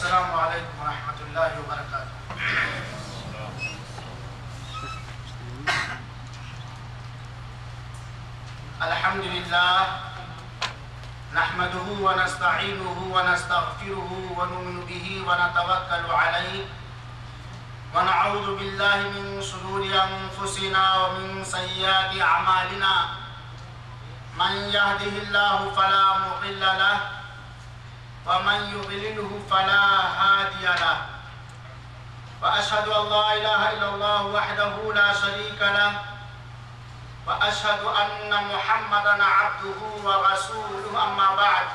السلام علیکم ورحمۃ اللہ وبرکاتہ۔ الحمدللہ نحمده ونستعینه ونستغفره ونؤمن به ونتوکل علیہ ونعوذ باللہ من شرور انفسنا ومن سیئات اعمالنا من يهده الله فلا مضل له ومن يضلله فلا هادي له وأشهد أن لا إله إلا الله وحده لا شريك له وأشهد أن محمدا عبده ورسوله أما بعد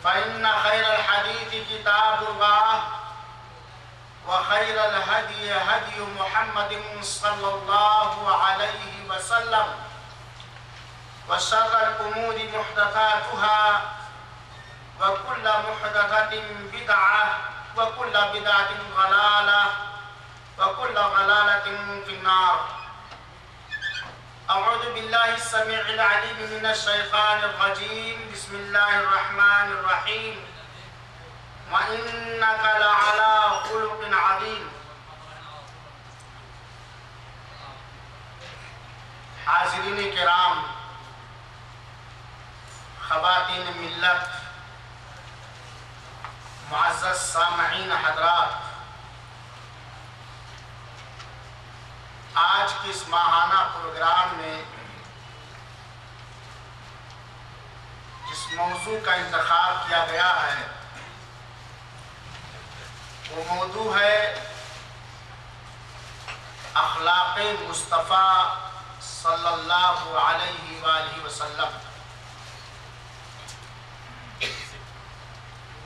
فإن خير الحديث كتاب الله وخير الهدي هدي محمد صلى الله عليه وسلم وشر الأمور محدثاتها وكل محدثة بدعة وكل بدعة ضلالة وكل ضلالة في النار. أعوذ بالله السميع العليم من الشيطان الرجيم. بسم الله الرحمن الرحيم. وإنك لعلى خلق عظيم. حاضرین کرام، خواتین ملت، معزز سامعین حضرات، آج کے اس ماہانہ پروگرام میں جس موضوع کا انتخاب کیا گیا ہے وہ موضوع ہے اخلاق مصطفیٰ صلی اللہ علیہ وآلہ وسلم۔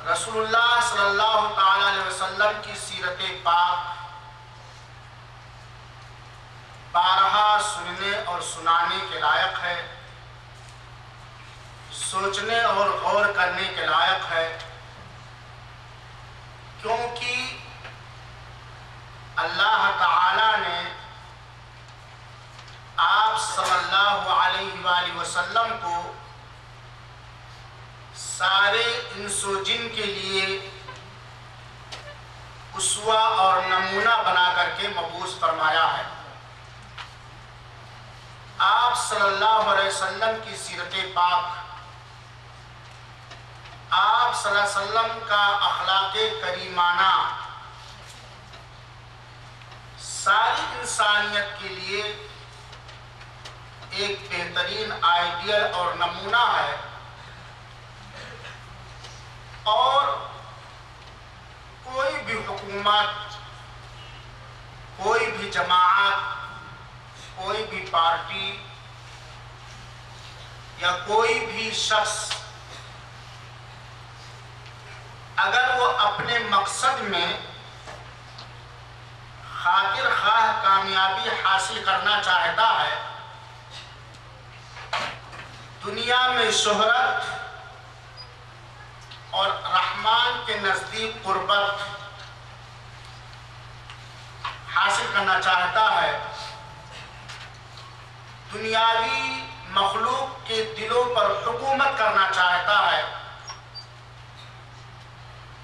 رسول اللہ صلی اللہ تعالیٰ علیہ وسلم کی سیرت پاک بارہا سننے اور سنانے کے لائق ہے، سوچنے اور غور کرنے کے لائق ہے، کیونکہ اللہ تعالیٰ نے آپ صلی اللہ علیہ وآلہ وسلم کو سارے انس و جن کے لیے اسوہ اور نمونہ بنا کر کے مبعوث فرمایا ہے۔ آپ صلی اللہ علیہ وسلم کی سیرت پاک، آپ صلی اللہ علیہ وسلم کا اخلاق کریمانہ ساری انسانیت کے لیے ایک بہترین آئیڈیل اور نمونہ ہے، اور کوئی بھی حکومت، کوئی بھی جماعت، کوئی بھی پارٹی یا کوئی بھی شخص اگر وہ اپنے مقصد میں خاطر خواہ کامیابی حاصل کرنا چاہتا ہے، دنیا میں شہرت اور رحمان کے نزدیک قربت حاصل کرنا چاہتا ہے، دنیاوی مخلوق کے دلوں پر حکومت کرنا چاہتا ہے،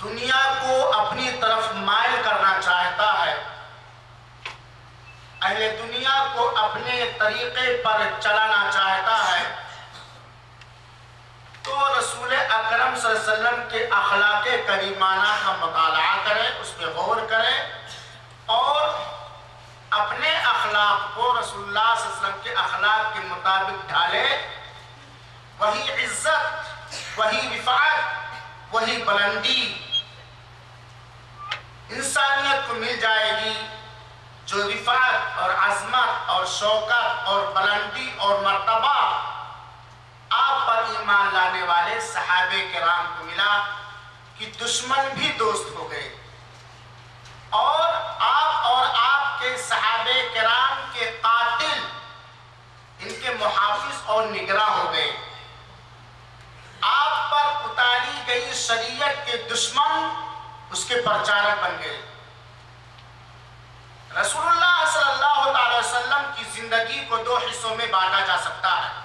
دنیا کو اپنی طرف مائل کرنا چاہتا ہے، اہل دنیا کو اپنے طریقے پر چلانا چاہتا ہے، تو رسول اکرم صلی اللہ علیہ وسلم کے اخلاق کریمانہ کا مطالعہ کرے، اس پہ غور کرے اور اپنے اخلاق کو رسول اللہ صلی اللہ علیہ وسلم کے اخلاق کے مطابق ڈھالے۔ وہی عزت، وہی رفعت، وہی بلندی انسانیت کو مل جائے گی جو رفعت اور عظمت اور شوکت اور بلندی اور مرتبہ آپ پر ایمان لانے والے صحابہ کرام کو ملا کہ دشمن بھی دوست ہو گئے، اور آپ کے صحابہ کرام کے قاتل ان کے محافظ اور نگراں ہو گئے، آپ پر اتاری گئی شریعت کے دشمن اس کے پرچارک بن گئے۔ رسول اللہ صلی اللہ علیہ وسلم کی زندگی کو دو حصوں میں بانٹا جا سکتا ہے،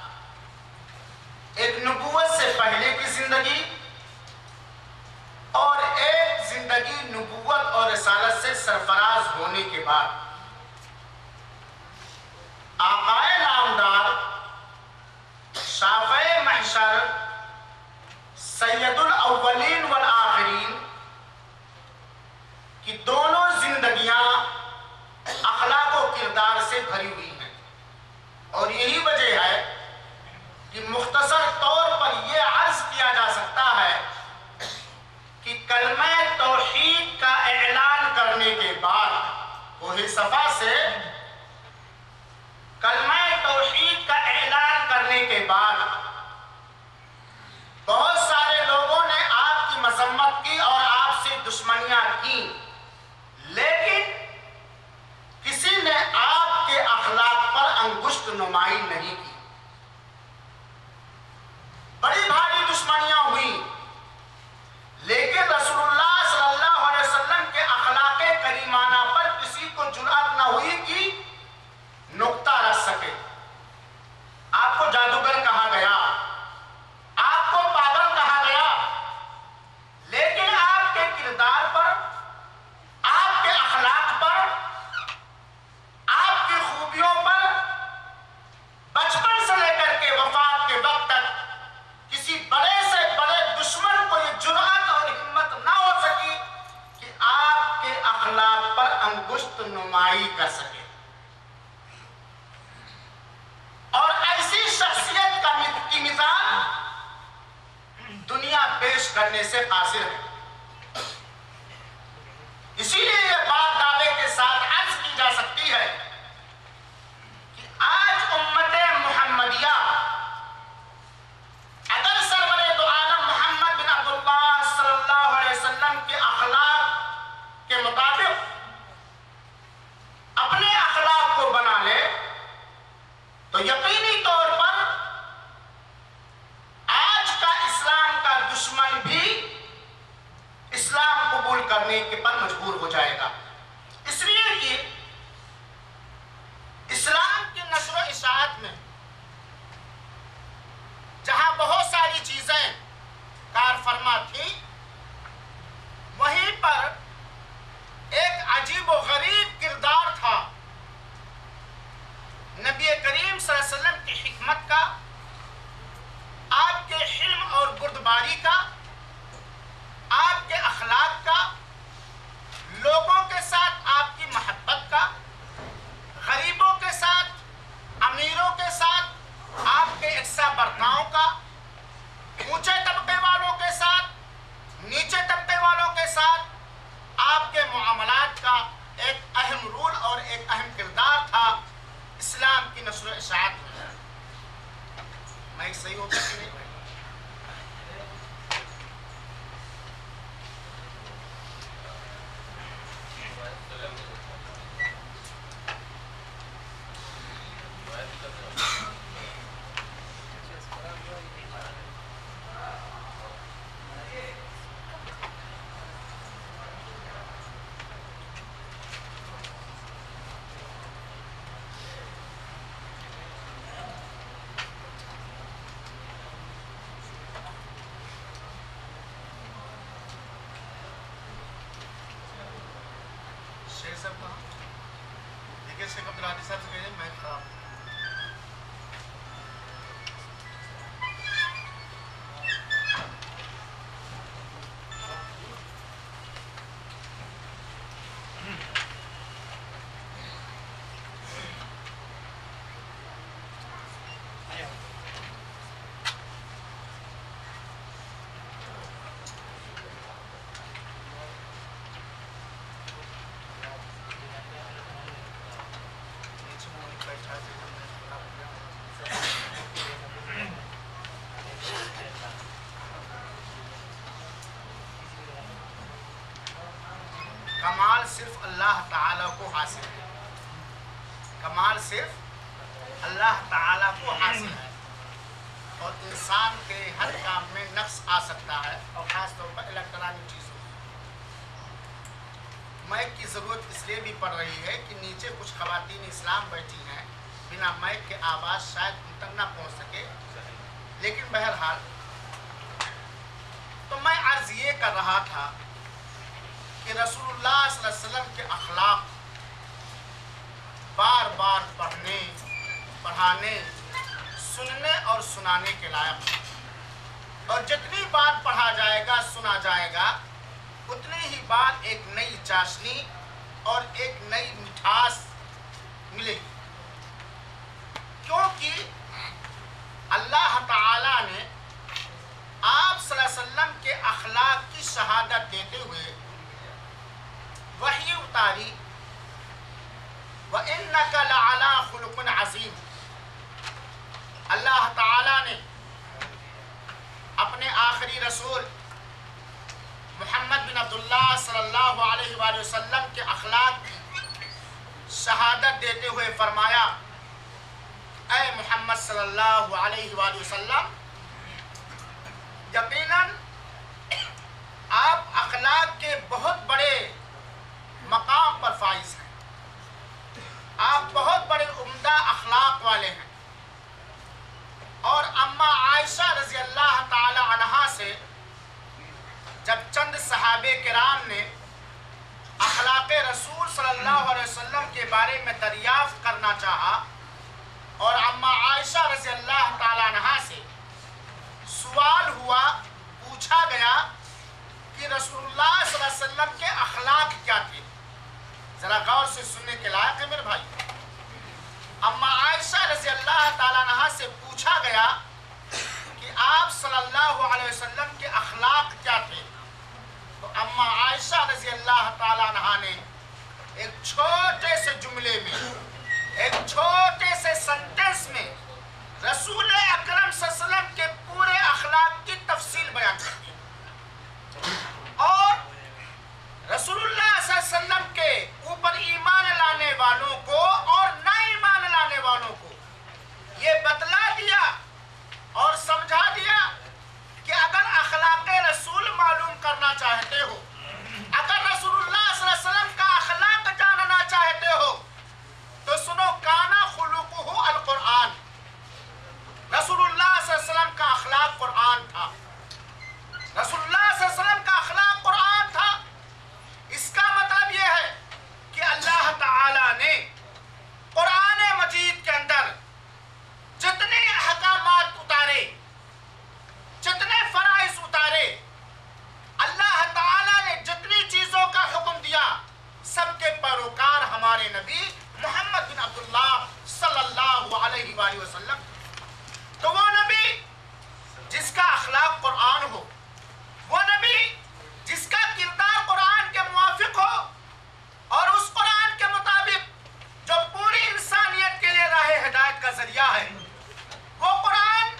ایک نبوت سے پہلے کی زندگی اور ایک زندگی نبوت اور رسالت سے سرفراز ہونے کے بعد آقائے نامدار شافع محشر سید الاولین والآخرین کی دونوں زندگیاں اخلاق و کردار سے بھری ہوئی ہیں، اور یہی وجہ ہے کہ مختصر طور پر یہ عرض کیا جا سکتا ہے کہ کلمہ توحید کا اعلان کرنے کے بعد کوہ صفا سے کلمہ توحید کا اعلان کرنے کے بعد بہت سارے لوگوں نے آپ کی مذمت کی اور آپ سے دشمنیاں کی، لیکن کسی نے آپ کے اخلاق پر انگشت نمائی نہیں کی۔ بڑی بھاری دشمنیاں ہوئی، لیکن رسول اللہ صلی اللہ علیہ وسلم کے اخلاق کریمانہ پر کسی کو جرأت نہ ہوئی کہ نقطہ رکھ سکے۔ آپ کو جادوگر کہا گیا، آپ کو پاگل کہا گیا، لیکن آپ کے کردار پر، آپ کے اخلاق پر، آپ کی خوبیوں پر بچپن سے لے کر کے وفات کے وقت تک کسی بڑے سے بڑے دشمن کو یہ جرأت اور ہمت نہ ہو سکی کہ آپ کے اخلاق پر انگشت نمائی کر سکے۔ اور ایسی شخصیت کی مثال دنیا پیش کرنے سے قاصر ہے۔ اسی لیے یہ بات دعوے کے ساتھ عرض کی جا سکتی ہے کہ آج امت محمدیہ اگر سرور دو عالم محمد بن عبداللہ صلی اللہ علیہ وسلم کے اخلاق کے مطابق اپنے اخلاق کو بنا لے تو یقینی طور پر آج کا اسلام کا دشمن بھی اسلام قبول کرنے کے پر مجبور ہو جائے گا، اس لیے کہ اسلام کی نشر و اشاعت میں جہاں بہت ساری چیزیں کار فرما تھیں، وہیں پر ایک عجیب و غریب کردار تھا نبی کریم صلی اللہ علیہ وسلم کی حکمت کا، آپ کے حلم اور بردباری کا، آپ کے اخلاق کا، لوگوں کے ساتھ آپ کی محبت کا، غریبوں کے ساتھ، امیروں کے ساتھ آپ کے یکساں برتاؤ کا، اونچے طبقے والوں کے ساتھ، نیچے طبقے والوں کے ساتھ آپ کے معاملات کا ایک اہم رول اور ایک اہم کردار تھا اسلام کی نشر و اشاعت میں۔ میں صحیح ہوتا کہ نہیں؟ دیکھیے شیخ عبدالعادی صاحب سے کہیے میں خراب ہوں۔ کمال صرف اللہ تعالیٰ کو حاصل ہے، کمال صرف اللہ تعالیٰ کو حاصل ہے، اور انسان کے ہر کام میں نقص آ سکتا ہے، اور خاص طور پر الیکٹرانک چیزوں مائک کی ضرورت اس لیے بھی پڑ رہی ہے کہ نیچے کچھ خواتین اسلام بیٹھی ہیں، بنا مائک کے آواز شاید ان تک نہ پہنچ سکے، لیکن بہرحال تو میں عرض یہ کر رہا تھا کہ رسول اللہ صلی اللہ علیہ وسلم کے اخلاق بار بار پڑھنے، پڑھانے، سننے اور سنانے کے لائق ہے، اور جتنی بار پڑھا جائے گا، سنا جائے گا، اتنی ہی بار ایک نئی چاشنی اور ایک نئی مٹھاس ملے گی، کیونکہ اللہ تعالیٰ نے آپ صلی اللہ علیہ وسلم کے اخلاق کی شہادت دیتے ہوئے وحی اتاری، وَإِنَّكَ لَعَلَىٰ خُلُقٍ عَظِيمٍ۔ اللہ تعالیٰ نے اپنے آخری رسول محمد بن عبداللہ صلی اللہ علیہ وآلہ وسلم کے اخلاق کی شہادت دیتے ہوئے فرمایا، اے محمد صلی اللہ علیہ وآلہ وسلم، یقیناً آپ اخلاق کے بہت بڑے مقام پر فائز ہیں، آپ بہت بڑے عمدہ اخلاق والے ہیں، اور اما عائشہ رضی اللہ تعالی عنہا سے جب چند صحابہ کرام نے اخلاق رسول صلی اللہ علیہ وسلم کے بارے میں دریافت کرنا چاہا، اور اما عائشہ رضی اللہ تعالی عنہا سے سوال ہوا، پوچھا گیا کہ رسول اللہ صلی اللہ علیہ وسلم کے اخلاق کیا تھے، ذرا غور سے سننے کے لائق ہے میرے بھائی۔ اما عائشہ رضی اللہ تعالیٰ عنہا سے پوچھا گیا کہ آپ صلی اللہ علیہ وسلم کے اخلاق کیا تھے، تو اما عائشہ رضی اللہ تعالیٰ عنہا نے ایک چھوٹے سے جملے میں، ایک چھوٹے سے سنٹنس میں رسول اکرم صلی اللہ علیہ وسلم کے پورے اخلاق کی تفصیل بیان کر دی، اور رسول اللہ صلی اللہ علیہ وسلم کے اوپر ایمان لانے والوں کو اور نہ ایمان لانے والوں کو یہ بتلا دیا اور سمجھا دیا کہ اگر اخلاق رسول معلوم کرنا چاہتے ہو، اگر رسول اللہ صلی اللہ علیہ وسلم کا اخلاق جاننا چاہتے ہو، تو سنو، کانا خلقہ القرآن، رسول اللہ صلی اللہ علیہ وسلم کا اخلاق قرآن تھا، رسول اللہ صلی اللہ علیہ وسلم کا اخلاق قرآن تھا۔ اس کا مطلب یہ ہے کہ اللہ تعالیٰ نے قرآن مجید کے اندر جتنے احکامات اتارے، جتنے فرائض اتارے، اللہ تعالیٰ نے جتنی چیزوں کا حکم دیا، سب کے پیروکار ہمارے نبی محمد بن عبداللہ صلی اللہ علیہ وآلہ وسلم۔ تو وہ نبی جس کا اخلاق قرآن ہو، وہ نبی جس کا کردار قرآن کے موافق ہو، اور اس قرآن کے مطابق جو پوری انسانیت کے لیے راہ ہدایت کا ذریعہ ہے، وہ قرآن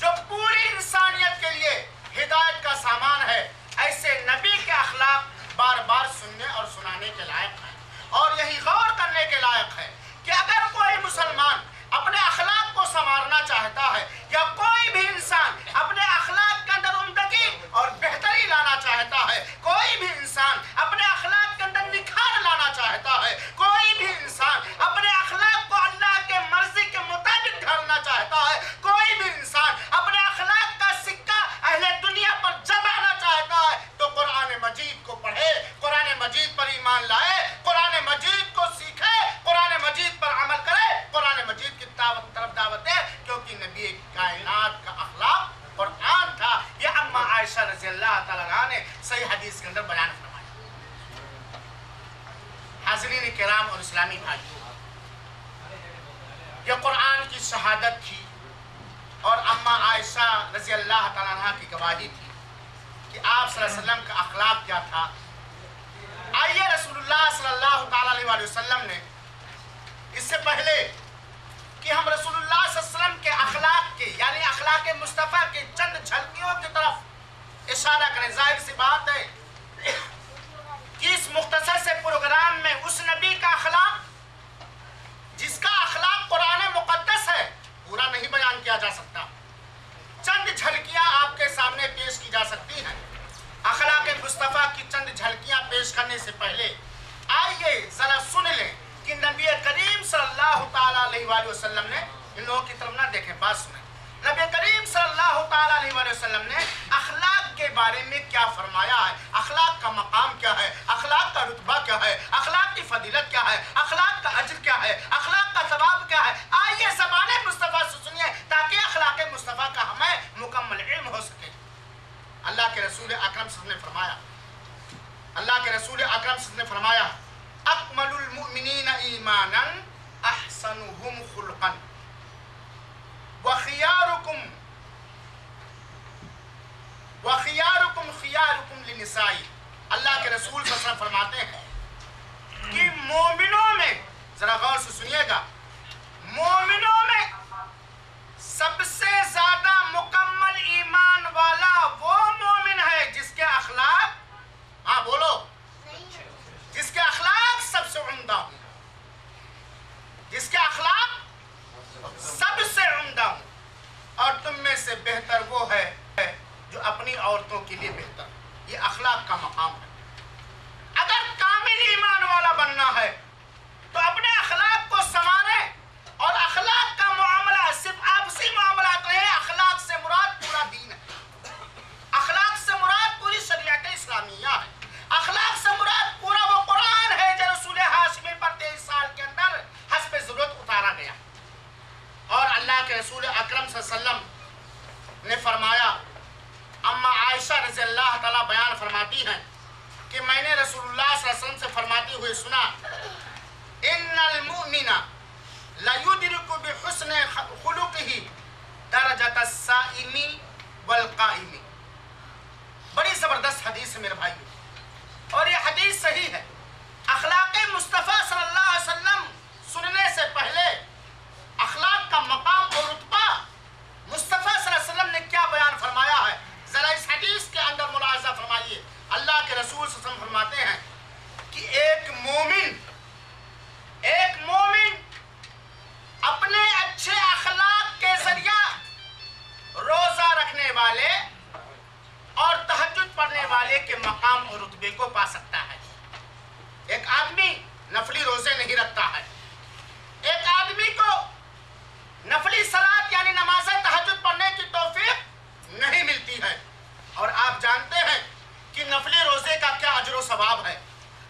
جو پوری انسانیت کے لیے ہدایت کا سامان ہے، ایسے نبی کے اخلاق بار بار سننے اور سنانے کے لائق ہے، اور یہی غور کرنے کے لائق ہے کہ اگر کوئی مسلمان اپنے اخلاق کو سنوارنا چاہتا ہے، یا کوئی بھی انسان اپنے اخلاق کے اندر عمدگی اور بہتری لانا چاہتا ہے، کوئی بھی انسان اپنے اخلاق کے اندر نکھار لانا چاہتا ہے، کوئی بھی انسان اپنے اخلاق کو اللہ کے مرضی کے مطابق ڈھالنا چاہتا ہے، کوئی بھی انسان اپنے اخلاق کا سکہ اہل دنیا پر جمانا چاہتا ہے، تو قرآن مجید کو پڑھے، قرآن مجید پر ایمان لائے، قرآن مجید کو سیکھے، قرآن مجید پر عمل کرے، قرآن مجید کی طرف دعوت دے، کیونکہ نبی کائنات کا اخلاق قرآن تھا۔ یہ اما عائشہ رضی اللہ تعالیٰ عنہ نے صحیح حدیث کے اندر بیان فرمایا۔ حاضرین کرام اور اسلامی بھائیوں، یہ قرآن کی شہادت تھی، اور اما عائشہ رضی اللہ تعالیٰ عنہ کی گواہی تھی کہ آپ صلی اللہ علیہ وسلم کا اخلاق کیا تھا۔ آئیے رسول اللہ صلی اللہ تعالیٰ علیہ وسلم نے اس سے پہلے کہ ہم رسول اللہ صلی اللہ علیہ وسلم کے اخلاق کے، یعنی اخلاق مصطفیٰ کے چند جھلکیوں کی طرف اشارہ کریں، ظاہر سی بات ہے کہ اس مختصر سے پروگرام میں اس نبی کا اخلاق جس کا اخلاق قرآن مقدس ہے پورا نہیں بیان کیا جا سکتا، چند جھلکیاں آپ کے سامنے پیش کی جا سکتی ہیں۔ اخلاق مصطفیٰ کی چند جھلکیاں پیش کرنے سے پہلے آئیے ذرا سن لیں کہ نبی کریم صلی اللہ تعالیٰ علیہ وآلہ وسلم نے، ان لوگوں کی طرف نہ دیکھیں، بات سنیں، نبی کریم صلی اللہ تعالیٰ علیہ وآلہ وسلم نے اخلاق کے بارے میں کیا فرمایا ہے، اخلاق کا مقام کیا ہے، ہے، اخلاق کا ثواب کیا ہے؟ آئیے زبان مصطفیٰ سے سنیے تاکہ اخلاق مصطفیٰ کا ہمیں مکمل علم ہو سکے۔ اللہ کے رسول اکرم صلی اللہ علیہ وسلم نے فرمایا، اللہ کے رسول اکرم صلی اللہ علیہ وسلم نے فرمایا اکمل المؤمنین ایمانا احسنهم خلقا وخیارکم خیارکم لنسائی۔ اللہ کے رسول صلی اللہ علیہ وسلم فرماتے ہیں کہ مومنوں میں، ذرا غور سے سنیے گا، مومنوں میں سب سے زیادہ مکمل ایمان والا وہ مومن ہے جس کے اخلاق، ہاں بولو، جس کے اخلاق سب سے عمدہ ہوں، جس کے اخلاق سب سے عمدہ ہوں، اور تم میں سے بہتر وہ ہے جو اپنی عورتوں کے لیے بہتر۔ یہ اخلاق کا مقام ہے۔ اگر کامل ایمان والا بننا ہے تو اپنے اخلاق کو سنواریں، اور اخلاق کا معاملہ صرف آپسی معاملات نہیں، اخلاق سے مراد پورا دین ہے، اخلاق سے مراد پوری شریعت اسلامیہ ہے، اخلاق سے مراد پورا وہ قرآن ہے جو رسول ہاشمی پر 23 سال کے اندر حسب ضرورت اتارا گیا۔ اور اللہ کے رسول اکرم صلی اللہ علیہ وسلم نے فرمایا، اما عائشہ رضی اللہ تعالیٰ بیان فرماتی ہیں کہ میں نے رسول اللہ صلی اللہ علیہ وسلم سے فرماتے ہوئے سنا، ان المؤمن لیدرک بحسن خلقہ درجۃ الصائم والقائم۔ بڑی زبردست حدیث ہے میرے بھائیو، اور یہ حدیث صحیح ہے۔ اخلاق مصطفیٰ صلی اللہ علیہ وسلم سننے سے پہلے اخلاق کا مقام اور رتبہ مصطفیٰ صلی اللہ علیہ وسلم نے کیا بیان فرمایا ہے، ذرا اس حدیث کے اندر ملاحظہ فرمائیے۔ اللہ کے رسول صلی اللہ علیہ وسلم فرماتے ہیں کہ ایک مومن اپنے اچھے اخلاق کے ذریعہ روزہ رکھنے والے اور تہجد پڑھنے والے کے مقام اور رتبے کو پا سکتا ہے۔ ایک آدمی نفلی روزے نہیں رکھتا ہے، ایک آدمی کو نفلی صلاۃ یعنی نماز تہجد پڑھنے کی توفیق نہیں ملتی ہے، اور آپ جانتے ہیں کہ نفلی روزے کا کیا اجر و ثواب ہے،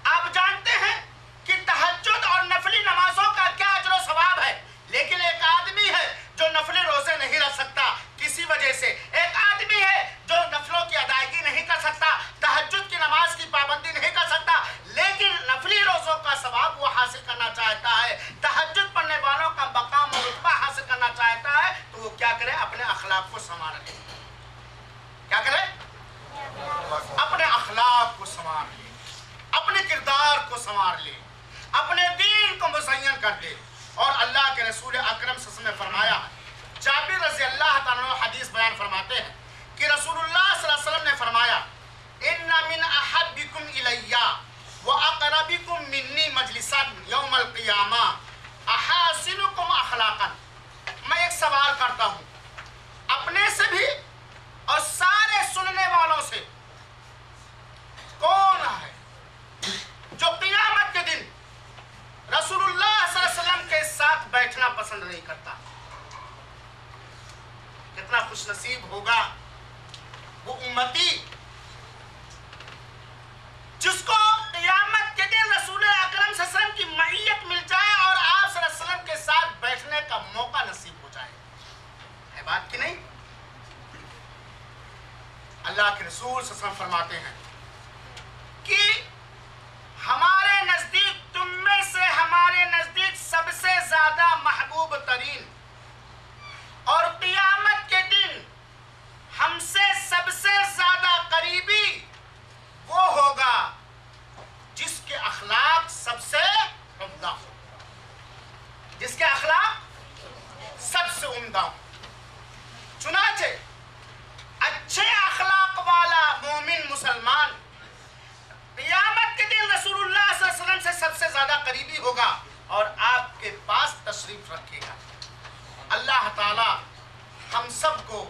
آپ جانتے ہیں کہ تہجد اور نفلی نمازوں کا کیا اجر و ثواب ہے، لیکن ایک آدمی ہے جو نفلی روزے نہیں رکھ سکتا کسی وجہ سے، ایک آدمی ہے جو نفلوں کی ادائیگی نہیں کر سکتا، تہجد کی نماز کی پابندی نہیں کر سکتا، لیکن نفلی روزوں کا ثواب وہ حاصل کرنا چاہتا ہے، تہجد پڑھنے والوں کا مقام اور رتبہ حاصل کرنا چاہتا ہے، تو وہ کیا کرے؟ اپنے اخلاق کو سنوار لے۔ کیا کرے؟ اپنے اخلاق کو سنوار لے، اپنے کردار کو سنوار لے، اپنے دین کو مزین کر دے۔ اور اللہ کے رسول اکرم صلی اللہ علیہ وسلم نے فرمایا، جابر رضی اللہ تعالیٰ عنہ حدیث بیان فرماتے ہیں کہ رسول اللہ صلی اللہ علیہ وسلم نے فرمایا، ان من احبکم الی واقربکم منی مجلسا یوم القیامہ احاسنکم اخلاقا۔ میں ایک سوال کرتا ہوں اپنے سے بھی اور سارے سننے والوں سے، کون ہے جو قیامت کے دن رسول اللہ صلی اللہ علیہ وسلم کے ساتھ بیٹھنا پسند نہیں کرتا؟ کتنا خوش نصیب ہوگا وہ امتی جس کو قیامت کے دن رسول اکرم صلی اللہ علیہ وسلم کی معیت مل جائے اور آپ صلی اللہ علیہ وسلم کے ساتھ بیٹھنے کا موقع نصیب ہو جائے۔ ہے بات کی نہیں؟ اللہ کے رسول صلی اللہ علیہ وسلم فرماتے ہیں کہ ہمارے نزدیک، تم میں سے ہمارے نزدیک سب سے زیادہ محبوب ترین اور قیامت کے دن ہم سے سب سے زیادہ قریبی وہ ہوگا جس کے اخلاق سب سے عمدہ ہو، جس کے اخلاق سب سے عمدہ ہو۔ چنانچہ اچھے اخلاق والا مومن مسلمان قیامت کے دن رسول اللہ صلی اللہ علیہ وسلم سے سب سے زیادہ قریبی ہوگا اور آپ کے پاس تشریف رکھے گا۔ اللہ تعالی ہم سب کو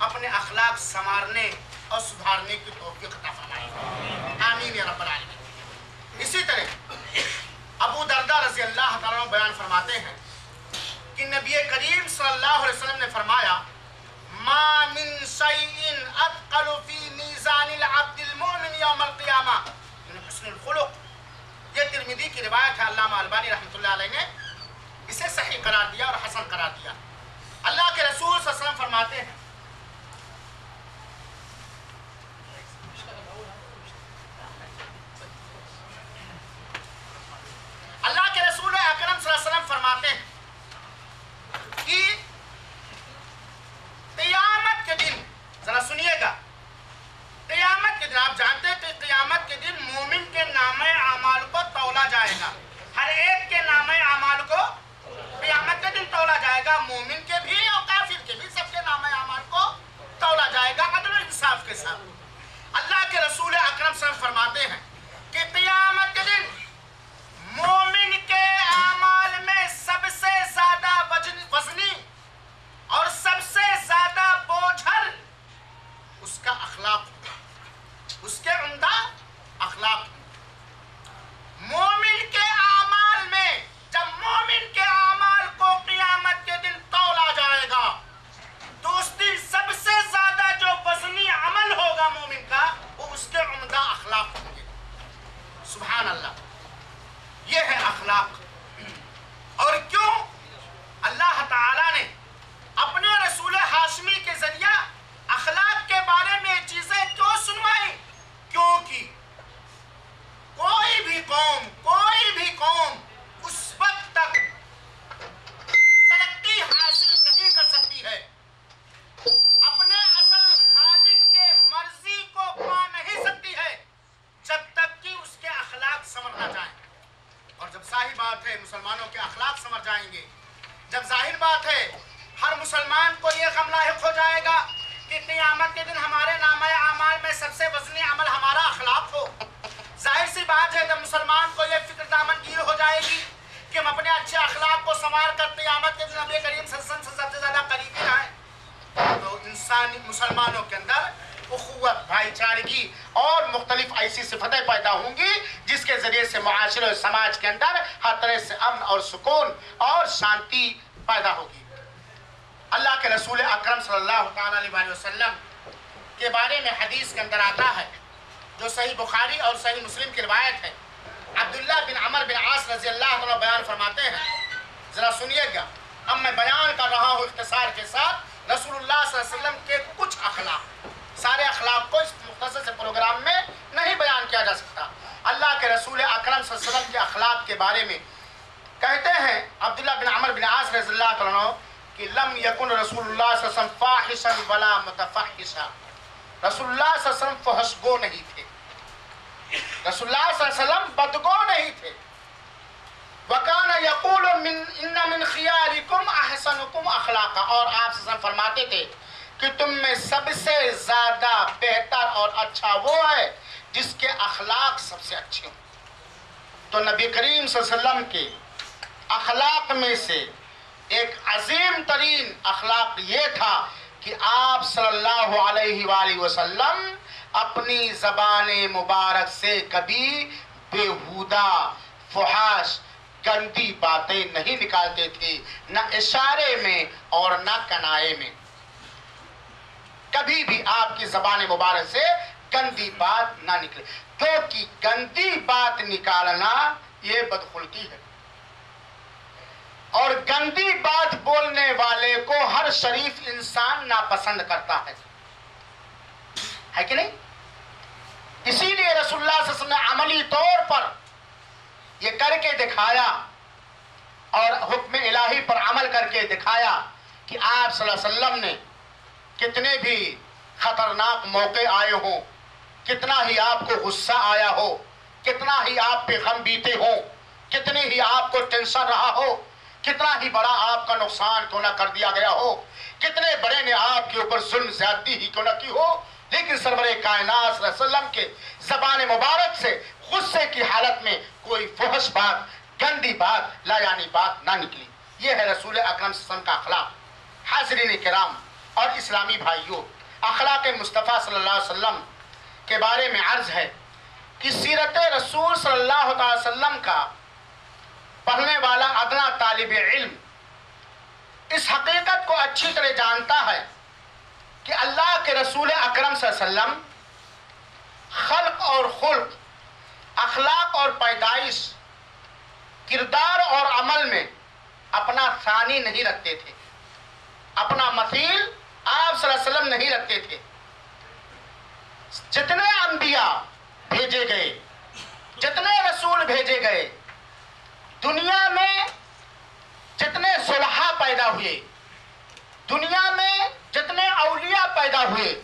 اپنے اخلاق سنوارنے اور سدھارنے کی توفیق عطا فرمائے، آمین یا رب العالمین۔ اسی طرح ابو درداء رضی اللہ تعالیٰ عنہ بیان فرماتے ہیں کہ نبی کریم صلی اللہ علیہ وسلم نے فرمایا، ما من شیء اثقل فی میزان العبد المؤمن یوم القیامہ من حسن الخلق۔ یہ ترمذی کی روایت ہے، علامہ البانی رحمۃ اللہ علیہ نے اسے صحیح قرار دیا اور حسن قرار دیا۔ اللہ کے رسول صلی اللہ علیہ وسلم فرماتے ہیں اللہ کے رسول اکرم صلی اللہ علیہ وسلم فرماتے ہیں کہ قیامت کے دن، ذرا سنیے گا، قیامت کے دن آپ جانتے تھے قیامت کے دن مومن کے نامہ اعمال کو تولا جائے گا، ہر ایک کے نامہ اعمال کو قیامت کے دن تولا جائے گا، مومن کے بھی اور کافر کے بھی، سب کے نامہ اعمال کو تولا جائے گا عدل و انصاف کے ساتھ۔ اللہ کے رسول اکرم صلی اللہ علیہ وسلم فرماتے ہیں کہ قیامت کے دن مومن کے اعمال میں سب سے زیادہ وزنی اور سب سے زیادہ بوجھل اس کا اخلاق ہوگا، اس کے عمدہ اخلاق۔ مومن کے اعمال میں جب مومن کے اعمال کو قیامت کے دن تولا جائے گا تو اس دن سب سے زیادہ جو وزنی عمل ہوگا مومن کا وہ اس کے عمدہ اخلاق ہوں گے۔ سبحان اللہ، یہ ہے اخلاق۔ اور کیوں اللہ تعالیٰ نے اپنے رسول ہاشمی کے ذریعہ اخلاق کے بارے میں چیزیں کیوں سنوائی؟ کیونکہ کوئی بھی قوم اس وقت تک ترقی حاصل نہیں کر سکتی ہے، اپنے اصل خالق کے مرضی کو پا نہیں سکتی ہے جب تک کہ اس کے اخلاق سنور نہ جائیں۔ اور جب ظاہر بات ہے مسلمانوں کے اخلاق سنور جائیں گے، جب ظاہر بات ہے ہر مسلمان کو یہ غم لاحق ہو جائے گا کہ قیامت کے دن ہمارے نامہ اعمال میں سب سے وزنی عمل ہمارا اخلاق ہو۔ ظاہر سی بات ہے جب مسلمان کو یہ فکر دامن گیر ہو جائے گی کہ ہم اپنے اچھے اخلاق کو سنوار کر قیامت کے دن نبی کریم صلی اللہ علیہ وسلم سے سب سے زیادہ قریبی رہیں، تو انسانی مسلمانوں کے اندر اخوت، بھائی چارگی اور مختلف ایسی صفتیں پیدا ہوں گی جس کے ذریعے سے معاشرے اور سماج کے اندر ہر طرح سے امن اور سکون اور شانتی پیدا ہوگی۔ اللہ کے رسول اکرم صلی اللہ علیہ وسلم کے بارے میں حدیث کے اندر آتا ہے جو صحیح بخاری اور صحیح مسلم کی روایت ہے، عبداللہ بن عمر بن عاص رضی اللہ عنہ بیان فرماتے ہیں، ذرا سنیے گا، اب میں بیان کر رہا ہوں اختصار کے ساتھ رسول اللہ صلی اللہ علیہ وسلم کے کچھ اخلاق، سارے اخلاق کو اس مختصر سے پروگرام میں نہیں بیان کیا جا سکتا۔ اللہ کے رسول اکرم صلی اللہ علیہ وسلم کے اخلاق کے بارے میں کہتے ہیں عبداللہ بن عمر بن عاص رضی اللہ عنہ کہ لم یکن رسول اللہ صلی اللہ علیہ وسلم فاحشا ولا متفحشا، رسول اللہ صلی اللہ علیہ وسلم فحش گو نہیں تھے، رسول اللہ صلی اللہ علیہ وسلم بدگو نہیں تھے۔ وَكَانَ يَقُولُ إِنَّ مِنْ خِيَارِكُمْ أَحْسَنُكُمْ أَخْلَاقًا، اور آپ صلی اللہ علیہ وسلم فرماتے تھے کہ تم میں سب سے زیادہ بہتر اور اچھا وہ ہے جس کے اخلاق سب سے اچھے ہوں۔ تو نبی کریم صلی اللہ علیہ وسلم کے اخلاق میں سے ایک عظیم ترین اخلاق یہ تھا کہ آپ صلی اللہ علیہ وآلہ وسلم اپنی زبان مبارک سے کبھی بیہودہ، فحش، گندی باتیں نہیں نکالتے تھے، نہ اشارے میں اور نہ کنائے میں۔ کبھی بھی آپ کی زبان مبارک سے گندی بات نہ نکلے، کیونکہ گندی بات نکالنا یہ بدخلقی ہے، اور گندی بات بولنے والے کو ہر شریف انسان ناپسند کرتا ہے کہ نہیں؟ اسی لیے رسول اللہ صلی اللہ علیہ وسلم نے عملی طور پر یہ کر کے دکھایا اور حکم الہی پر عمل کر کے دکھایا کہ آپ صلی اللہ علیہ وسلم نے کتنے بھی خطرناک موقع آئے ہوں، کتنا ہی آپ کو غصہ آیا ہو، کتنا ہی آپ پہ غم بیتے ہوں، کتنے ہی آپ کو ٹینشن رہا ہو، کتنا ہی بڑا آپ کا نقصان کیوں نہ کر دیا گیا ہو، کتنے بڑے نے آپ کے اوپر ظلم زیادتی ہی کیوں نہ کی ہو، لیکن سرور کائنات صلی اللہ علیہ وسلم کے زبان مبارک سے غصے کی حالت میں کوئی فحش بات، گندی بات، لایانی بات نہ نکلی۔ یہ ہے رسول اکرم صلی اللہ علیہ وسلم کا اخلاق۔ حاضرین کرام اور اسلامی بھائیوں، اخلاق مصطفیٰ صلی اللہ علیہ وسلم کے بارے میں عرض ہے کہ سیرت رسول صلی اللہ علیہ وسلم کا پڑھنے والا ادنا طالب علم اس حقیقت کو اچھی طرح جانتا ہے کہ اللہ کے رسول اکرم صلی اللہ علیہ وسلم خلق اور خلق، اخلاق اور پیدائش، کردار اور عمل میں اپنا ثانی نہیں رکھتے تھے، اپنا مثیل آپ صلی اللہ علیہ وسلم نہیں رکھتے تھے۔ جتنے انبیاء بھیجے گئے، جتنے رسول بھیجے گئے، دنیا میں جتنے صلحاء پیدا ہوئے، دنیا میں جتنے اولیاء پیدا ہوئے،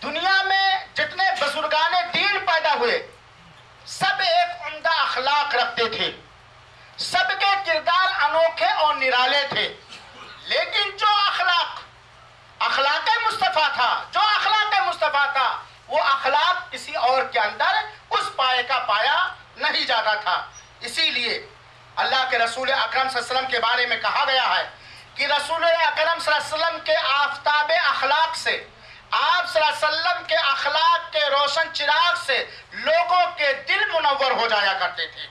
دنیا میں جتنے بزرگان دین پیدا ہوئے، سب ایک عمدہ اخلاق رکھتے تھے، سب کے کردار انوکھے اور نرالے تھے، لیکن جو اخلاق مصطفیٰ تھا، جو اخلاق مصطفیٰ تھا، وہ اخلاق کسی اور کے اندر اس پائے کا پایا نہیں جاتا تھا۔ اسی لیے اللہ کے رسول اکرم صلی اللہ علیہ وسلم کے بارے میں کہا گیا ہے کہ رسول اکرم صلی اللہ علیہ وسلم کے آفتاب اخلاق سے، آپ صلی اللہ علیہ وسلم کے اخلاق کے روشن چراغ سے لوگوں کے دل منور ہو جایا کرتے تھے،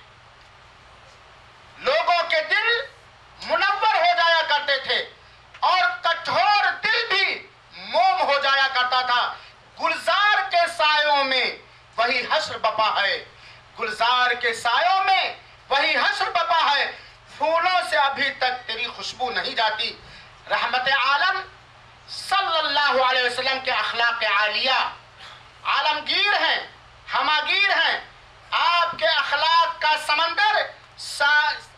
لوگوں کے دل منور ہو جایا کرتے تھے، اور کٹھور دل بھی موم ہو جایا کرتا تھا۔ گلزار کے سایوں میں وہی حشر بپا ہے، گلزار کے سایوں میں وہی حشر بپا ہے، پھولوں سے ابھی تک تیری خوشبو نہیں جاتی۔ رحمت عالم صلی اللہ علیہ وسلم کے اخلاق عالیہ عالمگیر ہیں، ہماگیر ہیں۔ آپ کے اخلاق کا سمندر،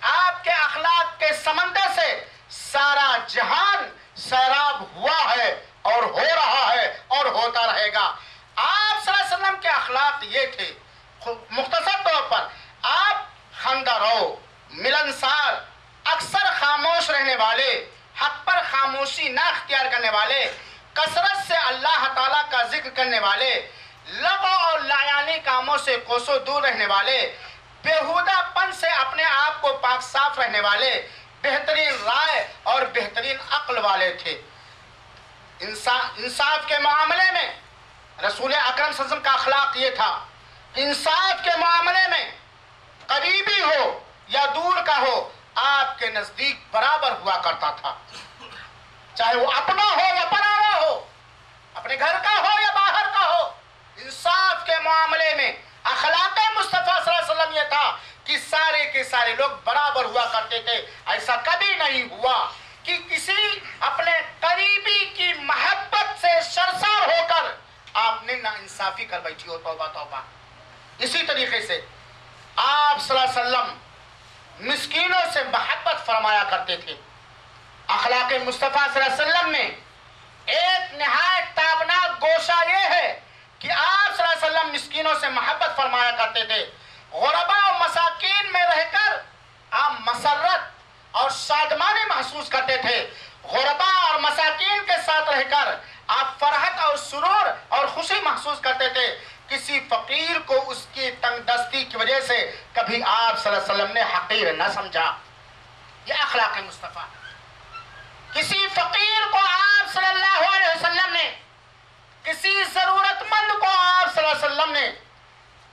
آپ کے اخلاق کے سمندر سے سارا جہان سیراب ہوا ہے اور ہو رہا ہے اور ہوتا رہے گا۔ آپ صلی اللہ علیہ وسلم کے اخلاق یہ تھے، مختصر طور پر آپ خندہ رو، ملنسار، اکثر خاموش رہنے والے، حق پر خاموشی نہ اختیار کرنے والے، کثرت سے اللہ تعالیٰ کا ذکر کرنے والے، لغو اور لایانی کاموں سے کوسوں دور رہنے والے، بیہودہ پن سے اپنے آپ کو پاک صاف رہنے والے، بہترین رائے اور بہترین عقل والے تھے۔ انصاف کے معاملے میں رسول اکرم صلی اللہ علیہ وسلم کا اخلاق یہ تھا، انصاف کے معاملے میں قریبی ہو یا دور کا ہو، آپ کے نزدیک برابر ہوا کرتا تھا، چاہے وہ اپنا ہو یا پرایا ہو، اپنے گھر کا ہو یا باہر کا ہو۔ انصاف کے معاملے میں اخلاق مصطفیٰ صلی اللہ علیہ وسلم یہ تھا کہ سارے کے سارے لوگ برابر ہوا کرتے تھے۔ ایسا کبھی نہیں ہوا کہ کسی اپنے قریبی کی محبت سے سرسار ہو کر آپ نے نا انصافی کر بیٹھی ہو۔ توبہ توبہ۔ اسی طریقے سے آپ صلی اللہ علیہ وسلم مسکینوں سے محبت فرمایا کرتے تھے۔ اخلاق مصطفیٰ صلی اللہ علیہ وسلم میں ایک نہایت تابناک گوشہ یہ ہے کہ آپ صلی اللہ علیہ وسلم مسکینوں سے محبت فرمایا کرتے تھے۔ غرباء و مساکین میں رہ کر آپ مسرت اور شادمانی محسوس کرتے تھے، غرباء اور مساکین کے ساتھ رہ کر آپ فرحت اور سرور اور خوشی محسوس کرتے تھے۔ کسی فقیر کو اس کی تنگ دستی کی وجہ سے کبھی آپ صلی اللہ علیہ وسلم نے حقیر نہ سمجھا۔ یہ اخلاق مصطفیٰ۔ کسی فقیر کو آپ صلی اللہ علیہ وسلم نے، کسی ضرورت مند کو آپ صلی اللہ علیہ وسلم نے،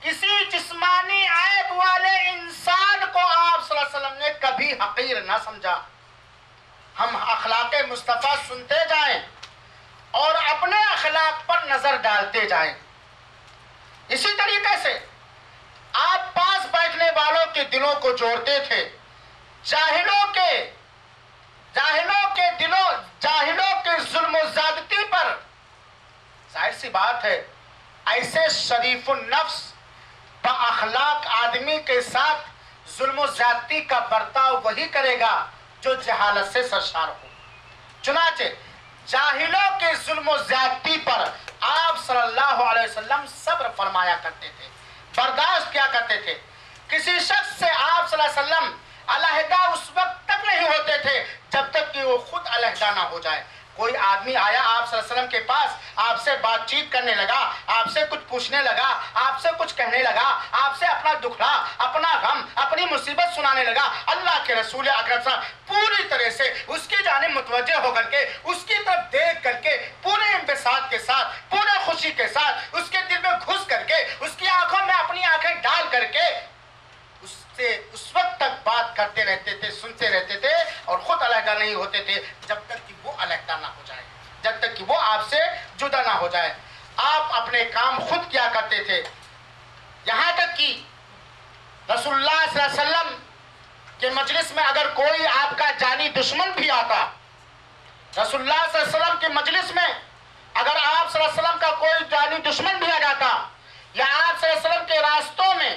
کسی جسمانی عیب والے انسان کو آپ صلی اللہ علیہ وسلم نے کبھی حقیر نہ سمجھا۔ ہم اخلاق مصطفیٰ سنتے جائیں اور اپنے اخلاق پر نظر ڈالتے جائیں۔ اسی طریقے سے آپ پاس بیٹھنے والوں کے دلوں کو جوڑتے تھے، جاہلوں کے دلوں، جاہلوں کے ظلم و زیادتی پر۔ ظاہر سی بات ہے، ایسے شریف النفس با اخلاق آدمی کے ساتھ ظلم و زیادتی کا برتاؤ وہی کرے گا جو جہالت سے سرشار ہو۔ چنانچہ جاہلوں کے ظلم و زیادتی پر آپ صلی اللہ علیہ وسلم صبر فرمایا کرتے تھے، برداشت کیا کرتے تھے۔ کسی شخص سے آپ صلی اللہ علیہ وسلم علیحدہ اس وقت تک نہیں ہوتے تھے جب تک کہ وہ خود علیحدہ نہ ہو جائے۔ کوئی آدمی آیا آپ صلی اللہ علیہ وسلم کے پاس، آپ سے بات چیت کرنے لگا، آپ سے کچھ پوچھنے لگا، آپ سے کچھ کہنے لگا، آپ سے اپنا دکھڑا، اپنا غم، اپنی مصیبت سنانے لگا، اللہ کے رسول اکرم صلی اللہ علیہ وسلم پوری طرح سے اس کی جانب متوجہ ہو کر کے، اس کی طرف دیکھ کر کے، پورے انبساط کے ساتھ، پورے خوشی کے ساتھ اس کے دل میں گھس کر کے، اس کی آنکھوں میں اپنی آنکھیں ڈال کر کے اس سے اس وقت تک بات کرتے رہتے تھے، سنتے رہتے تھے، اور خود علیحدہ نہیں ہوتے تھے جب تک کہ وہ علیحدہ نہ ہو جائے، جب تک کہ وہ آپ سے جدا نہ ہو جائے۔ آپ اپنے کام خود کیا کرتے تھے، یہاں تک کہ رسول اللہ صلی اللہ علیہ وسلم کہ مجلس میں اگر کوئی آپ کا جانی دشمن بھی آتا، رسول اللہ صلی اللہ علیہ وسلم کی مجلس میں اگر آپ صلی اللہ علیہ وسلم کا کوئی جانی دشمن بھی آ جاتا، یا آپ صلی اللہ علیہ وسلم کے راستوں میں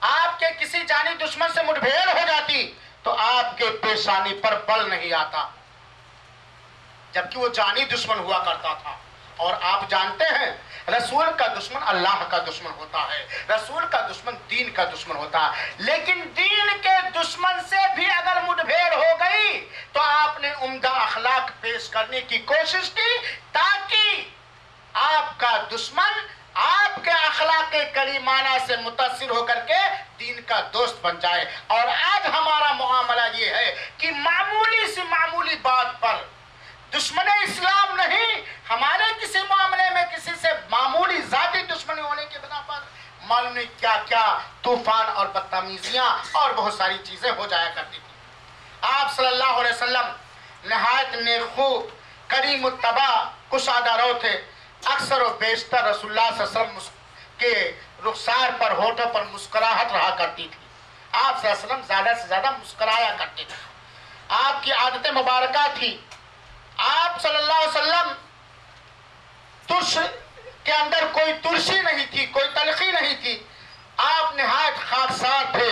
آپ کے کسی جانی دشمن سے مٹبھیڑ ہو جاتی تو آپ کے پیشانی پر بل نہیں آتا، جبکہ وہ جانی دشمن ہوا کرتا تھا۔ اور آپ جانتے ہیں رسول کا دشمن اللہ کا دشمن ہوتا ہے، رسول کا دشمن دین کا دشمن ہوتا ہے، لیکن دین کے دشمن سے بھی اگر مٹبھیڑ ہو گئی تو آپ نے عمدہ اخلاق پیش کرنے کی کوشش کی تاکہ آپ کا دشمن آپ کے اخلاق کریمانہ سے متاثر ہو کر کے دین کا دوست بن جائے۔ اور آج ہمارا معاملہ یہ ہے کہ معمولی سے معمولی بات پر دشمن اسلام نہیں، ہمارے کسی معاملے میں کسی سے معمولی ذاتی دشمنی ہونے کی بنا پر معلوم نہیں کیا کیا طوفان اور بدتمیزیاں اور بہت ساری چیزیں ہو جایا کرتی تھی۔ آپ صلی اللہ علیہ وسلم نہایت نیکخو، کریم الطبع، کشادہ رو تھے۔ اکثر و بیشتر رسول اللہ صلی اللہ علیہ وسلم کے رخسار پر، ہونٹوں پر مسکراہٹ رہا کرتی تھی۔ آپ صلی اللہ علیہ وسلم زیادہ سے زیادہ مسکرایا کرتے تھے، آپ کی عادت مبارکہ تھی۔ آپ صلی اللہ علیہ وسلم ترش کے اندر کوئی ترشی نہیں تھی، کوئی تلخی نہیں تھی، آپ نہایت خاکسار تھے،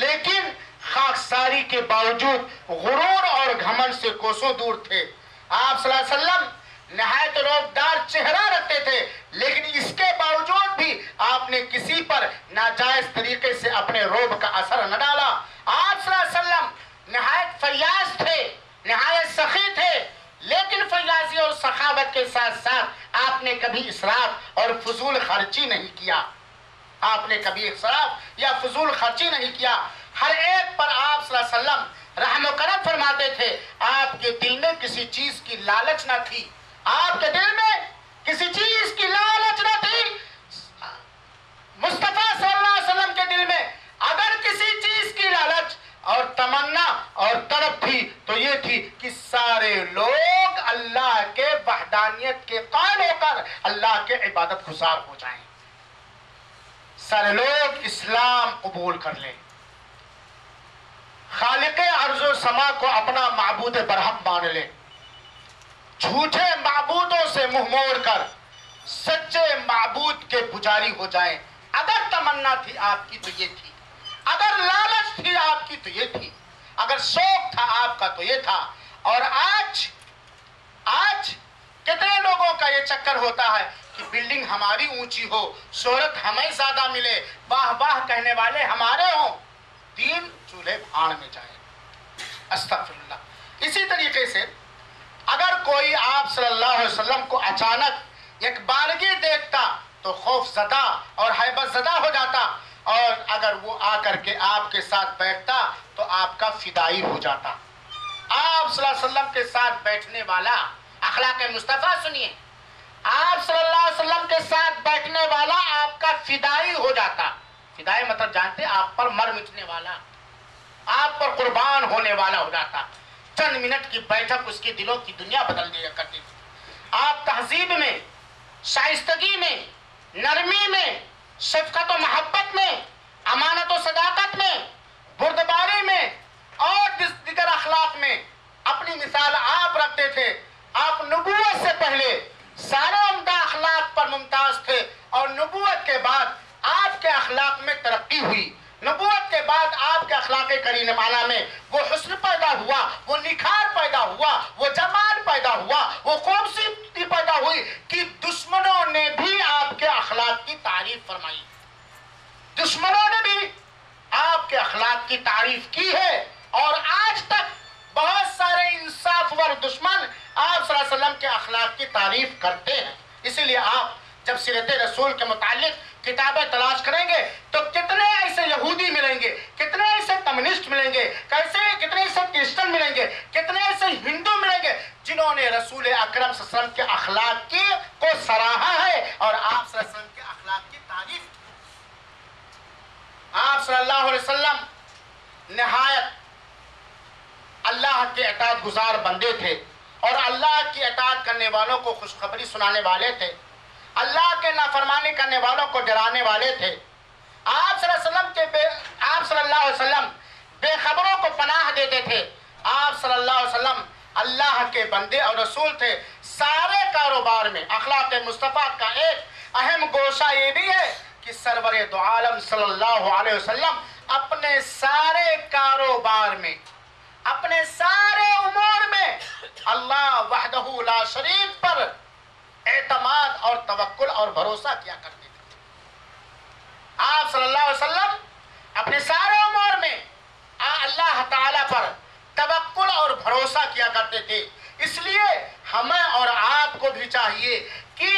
لیکن خاکساری کے باوجود غرور اور گھمنڈ سے کوسوں دور تھے۔ آپ صلی اللہ علیہ وسلم نہایت روبدار چہرہ رکھتے تھے، لیکن اس کے باوجود بھی آپ نے کسی پر ناجائز طریقے سے اپنے روب کا اثر نہ ڈالا۔ آپ صلی اللہ علیہ وسلم نہایت فیاض تھے، نہایت سخی تھے، لیکن فیاضی اور سخاوت کے ساتھ ساتھ آپ نے کبھی اسراف اور فضول خرچی نہیں کیا، آپ نے کبھی اسراف یا فضول خرچی نہیں کیا۔ ہر ایک پر آپ صلی اللہ علیہ وسلم رحم و کرم فرماتے تھے۔ آپ کے دل میں کسی چیز کی لالچ نہ تھی، آپ کے دل میں کسی چیز کی لالچ نہ تھی۔ مصطفیٰ صلی اللہ علیہ وسلم کے دل میں اگر کسی چیز کی لالچ اور تمنا اور طلب تھی تو یہ تھی کہ سارے لوگ اللہ کے وحدانیت کے قائل ہو کر اللہ کے عبادت گزار ہو جائیں، سارے لوگ اسلام قبول کر لیں، خالق ارض و سما کو اپنا معبود برحق مان لیں، جھوٹے معبودوں سے منہ موڑ کر سچے معبود کے پجاری ہو جائیں۔ اگر تمنا تھی آپ کی تو یہ تھی، اگر لالچ تھی آپ کی تو یہ تھی، اگر شوق تھا آپ کا تو یہ تھا۔ اور آج کتنے لوگوں کا یہ چکر ہوتا ہے کہ بلڈنگ ہماری اونچی ہو، شہرت ہمیں زیادہ ملے، واہ واہ کہنے والے ہمارے ہوں، دین چولہے بھاڑ میں جائے، استغفر اللہ۔ اسی طریقے سے اگر کوئی آپ صلی اللہ علیہ وسلم کو اچانک ایک بارگی دیکھتا تو خوف زدہ اور ہیبت زدہ ہو جاتا، اور اگر وہ آ کر کے آپ کے ساتھ بیٹھتا تو آپ کا فدائی ہو جاتا۔ آپ صلی اللہ علیہ وسلم کے ساتھ بیٹھنے والا، اخلاق مصطفیٰ سنیے، آپ صلی اللہ علیہ وسلم کے ساتھ بیٹھنے والا آپ کا فدائی ہو جاتا۔ فدائی مطلب جانتے ہیں، آپ پر مر مٹنے والا، آپ پر قربان ہونے والا ہو جاتا۔ چند منٹ کی بیٹھک اس کے دلوں کی دنیا بدل دیا کرتی تھی۔ آپ تہذیب میں، شائستگی میں، نرمی میں، شفقت و محبت میں، امانت و صداقت میں، بردباری میں اور دیگر اخلاق میں اپنی مثال آپ رکھتے تھے۔ آپ نبوت سے پہلے سارے عمدہ اخلاق پر ممتاز تھے، اور نبوت کے بعد آپ کے اخلاق میں ترقی ہوئی۔ نبوت کے بعد آپ کے اخلاق کریمانہ میں وہ حسن پیدا ہوا، وہ نکھار پیدا ہوا، وہ جمال پیدا ہوا، وہ خوبصورتی پیدا ہوئی کہ دشمنوں نے بھی آپ کے اخلاق کی تعریف فرمائی، دشمنوں نے بھی آپ کے اخلاق کی تعریف کی ہے۔ اور آج تک بہت سارے انصاف ور دشمن آپ صلی اللہ علیہ وسلم کے اخلاق کی تعریف کرتے ہیں۔ اسی لیے آپ جب سیرت رسول کے متعلق کتابیں تلاش کریں گے تو کتنے ایسے یہودی ملیں گے، کتنے ایسے کمیونسٹ ملیں گے، کتنے ایسے کرسچن ملیں گے، کتنے ایسے ہندو ملیں گے جنہوں نے رسول اکرم صلی اللہ علیہ وسلم کے اخلاق کو سراہا ہے اور آپ صلی اللہ علیہ وسلم کے اخلاق کی تعریف کی۔ آپ صلی اللہ علیہ وسلم نہایت اللہ کے اطاعت گزار بندے تھے، اور اللہ کی اطاعت کرنے والوں کو خوشخبری سنانے والے تھے، اللہ کے نافرمانی کرنے والوں کو ڈرانے والے تھے۔ آپ صلی اللہ علیہ وسلم بے خبروں کو پناہ دیتے تھے۔ آپ صلی اللہ علیہ وسلم اللہ کے بندے اور رسول تھے۔ سارے کاروبار میں اخلاق مصطفیٰ کا ایک اہم گوشہ یہ بھی ہے کہ سرور دو عالم صلی اللہ علیہ وسلم اپنے سارے کاروبار میں، اپنے سارے امور میں اللہ وحدہ لا شریک پر اعتماد اور توکل اور بھروسہ کیا کرتے تھے۔ آپ صلی اللہ علیہ وسلم اپنے سارے امور میں اللہ تعالیٰ پر توکل اور بھروسہ کیا کرتے تھے۔ اس لیے ہمیں اور آپ کو بھی چاہیے کہ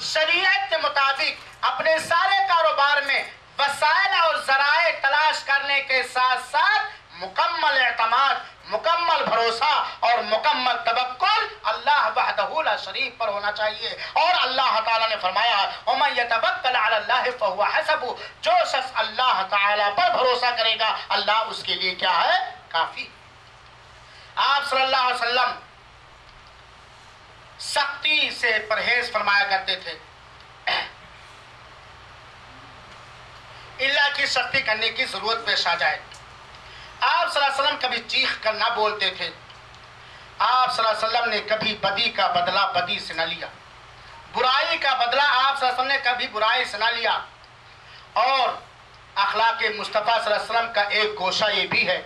شریعت کے مطابق اپنے سارے کاروبار میں وسائل اور ذرائع تلاش کرنے کے ساتھ ساتھ مکمل اعتماد، مکمل بھروسہ اور مکمل توکل اللہ وحدہ لا شریک پر ہونا چاہیے۔ اور اللہ تعالیٰ نے فرمایا وَمَن يَتَوَكَّلْ عَلَى اللَّهِ فَهُوَ حَسْبُهُ، جو شخص اللہ تعالیٰ پر بھروسہ کرے گا اللہ اس کے لیے کیا ہے؟ کافی۔ آپ صلی اللہ علیہ وسلم سختی سے پرہیز فرمایا کرتے تھے، اللہ کی سختی کرنے کی ضرورت پیش آ جائے۔ آپ صلی اللہ علیہ وسلم کبھی چیخ کر نہ بولتے تھے۔ آپ صلی اللہ علیہ وسلم نے کبھی بدی کا بدلہ بدی سے نہ لیا، برائی کا بدلہ آپ صلی اللہ علیہ وسلم نے کبھی برائی سے نہ لیا۔ اور اخلاق مصطفیٰ صلی اللہ علیہ وسلم کا ایک گوشہ یہ بھی ہے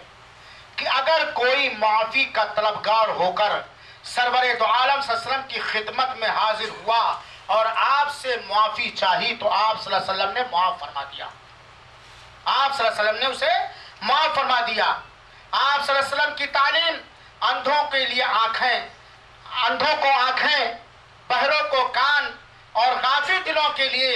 کہ اگر کوئی معافی کا طلبگار ہو کر سرور دو عالم صلی اللہ علیہ وسلم کی خدمت میں حاضر ہوا اور آپ سے معافی چاہی تو آپ صلی اللہ علیہ وسلم نے معاف فرما دیا۔ آپ صلی اللہ علیہ وسلم نے اسے معاف فرما دیا۔ آپ صلی اللہ علیہ وسلم کی تعلیم اندھوں کے لیے آنکھیں، اندھوں کو آنکھیں، بہروں کو کان اور غافل دلوں کے لیے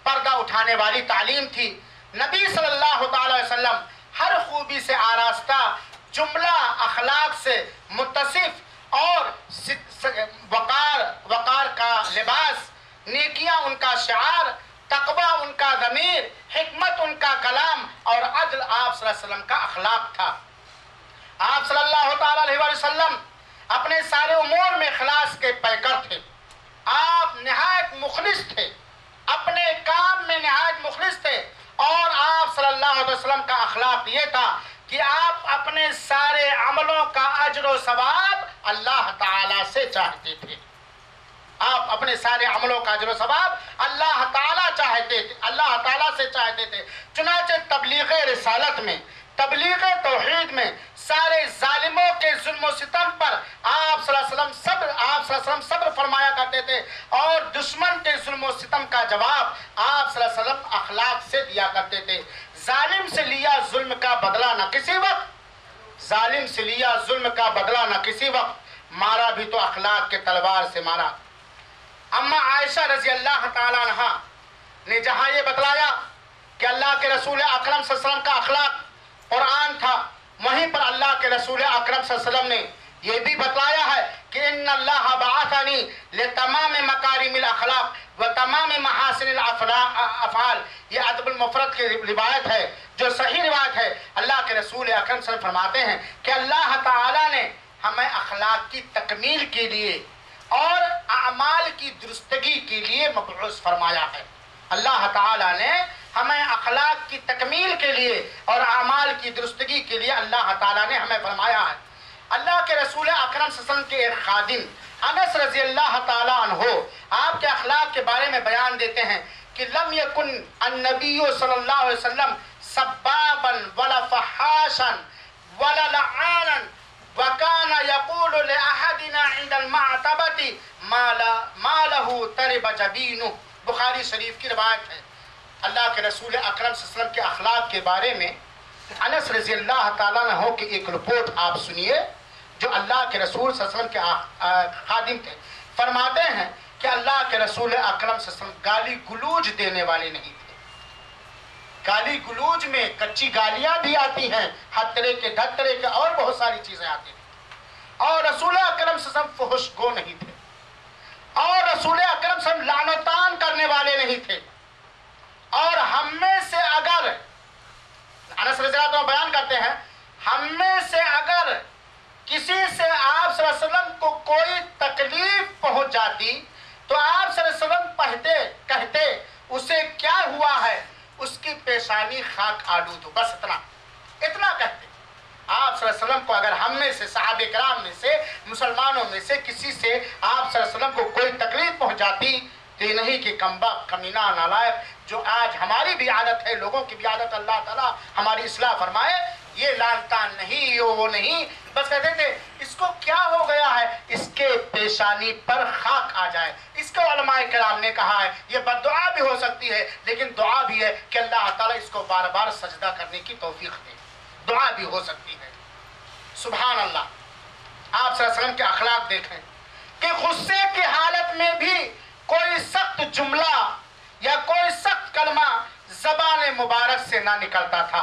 پردہ اٹھانے والی تعلیم تھی۔ نبی صلی اللہ تعالی وسلم ہر خوبی سے آراستہ، جملہ اخلاق سے متصف اور وقار کا لباس، نیکیاں ان کا شعار، تقوی ان کا ضمیر، حکمت ان کا کلام اور عدل آپ صلی اللہ علیہ وسلم کا اخلاق تھا۔ آپ صلی اللہ تعالی علیہ وسلم اپنے سارے امور میں اخلاص کے پیکر تھے۔ آپ نہایت مخلص تھے، اپنے کام میں نہایت مخلص تھے۔ اور آپ صلی اللہ علیہ وسلم کا اخلاق یہ تھا کہ آپ اپنے سارے عملوں کا اجر و ثواب اللہ تعالیٰ سے چاہتے تھے۔ آپ اپنے سارے عملوں کا اجر و ثواب اللہ تعالیٰ چاہتے تھے، اللہ تعالیٰ سے چاہتے تھے۔ چنانچہ تبلیغ رسالت میں، تبلیغ توحید میں سارے ظالموں کے ظلم و ستم پر آپ صلی اللہ علیہ وسلم صبر فرمایا کرتے تھے، اور دشمن کے ظلم و ستم کا جواب آپ صلی اللہ علیہ وسلم اخلاق سے دیا کرتے تھے۔ ظالم سے لیا ظلم کا بدلہ نہ کسی وقت، ظالم سے لیا ظلم کا بدلہ نہ کسی وقت، مارا بھی تو اخلاق کے تلوار سے مارا۔ اما عائشہ رضی اللہ تعالیٰ عنہ نے جہاں یہ بتلایا کہ اللہ کے رسول اکرم صلی اللہ علیہ وسلم کا اخلاق قرآن تھا، وہیں پر اللہ کے رسول اکرم صلی اللہ علیہ وسلم نے یہ بھی بتلایا ہے کہ ان اللہ بعثنی لتمام مکارم الاخلاق و تمام محاسن الافعال۔ یہ ادب المفرد کی روایت ہے جو صحیح روایت ہے۔ اللہ کے رسول اکرم صلی اللہ علیہ وسلم فرماتے ہیں کہ اللہ تعالیٰ نے ہمیں اخلاق کی تکمیل کے لیے اور اعمال کی درستگی کے لیے مبعوث فرمایا ہے۔ اللہ تعالیٰ نے ہمیں اخلاق کی تکمیل کے لیے اور اعمال کی درستگی کے لیے اللہ تعالیٰ نے ہمیں فرمایا ہے۔ اللہ کے رسول اکرم صلی اللہ علیہ وسلم کے ایک خادم انس رضی اللہ تعالیٰ عنہ آپ کے اخلاق کے بارے میں بیان دیتے ہیں کہ لم یکن النبی صلی اللہ علیہ وسلم سبابا ولا فحاشا ولا لعانا وَكَانَ يَقُولُ لِأَحَدِنَا عِنْدَ الْمَعْتَبَةِ مَا لَهُ تَرِبَ جَبِينُهُ۔ بخاری شریف کی روایت ہے۔ اللہ کے رسول اکرم صلی اللہ علیہ وسلم کے اخلاق کے بارے میں انس رضی اللہ تعالیٰ عنہ کی ایک رپورٹ آپ سنیے، جو اللہ کے رسول صلی اللہ علیہ وسلم کے خادم تھے۔ فرماتے ہیں کہ اللہ کے رسول اکرم صلی اللہ علیہ وسلم گالی گلوج دینے والے نہیں تھے۔ گالی گلوج میں کچی گالیاں بھی آتی ہیں، ہر طرح کے ڈھک طرح کے اور بہت ساری چیزیں آتی ہیں۔ اور رسول اکرم صلی اللہ علیہ وسلم فحش گو نہیں تھے، اور رسول اکرم صلی اللہ علیہ وسلم لعن و طعن کرنے والے نہیں تھے۔ اور ہم میں سے اگر انس رضی اللہ عنہ بیان کرتے ہیں، ہم میں سے اگر کسی سے آپ صلی اللہ علیہ وسلم کو کوئی تکلیف پہنچ جاتی تو آپ صلی اللہ علیہ وسلم کہتے اسے کیا ہوا ہے، اس کی پیشانی خاک آلود ہو، بس اتنا کہتے۔ آپ صلی اللہ علیہ وسلم کو اگر ہم میں سے صحابہ کرام میں سے مسلمانوں میں سے کسی سے آپ صلی اللہ علیہ وسلم کو کوئی تکلیف پہنچ جاتی تو یہ نہیں کہ کمبخت کمینہ نالائق جو آج ہماری بھی عادت ہے، لوگوں کی بھی عادت، اللہ تعالیٰ ہماری اصلاح فرمائے، یہ لال تان نہیں، یہ وہ نہیں، بس کہتے تھے اس کو کیا ہو گیا ہے، اس کے پیشانی پر خاک آ جائے۔ اس کو علماء کرام نے کہا ہے یہ بد دعا بھی ہو سکتی ہے لیکن دعا بھی ہے کہ اللہ تعالیٰ اس کو بار بار سجدہ کرنے کی توفیق دے، دعا بھی ہو سکتی ہے۔ سبحان اللہ۔ آپ صلی اللہ علیہ وسلم کے اخلاق دیکھیں کہ غصے کی حالت میں بھی کوئی سخت جملہ یا کوئی سخت کلمہ زبان مبارک سے نہ نکلتا تھا،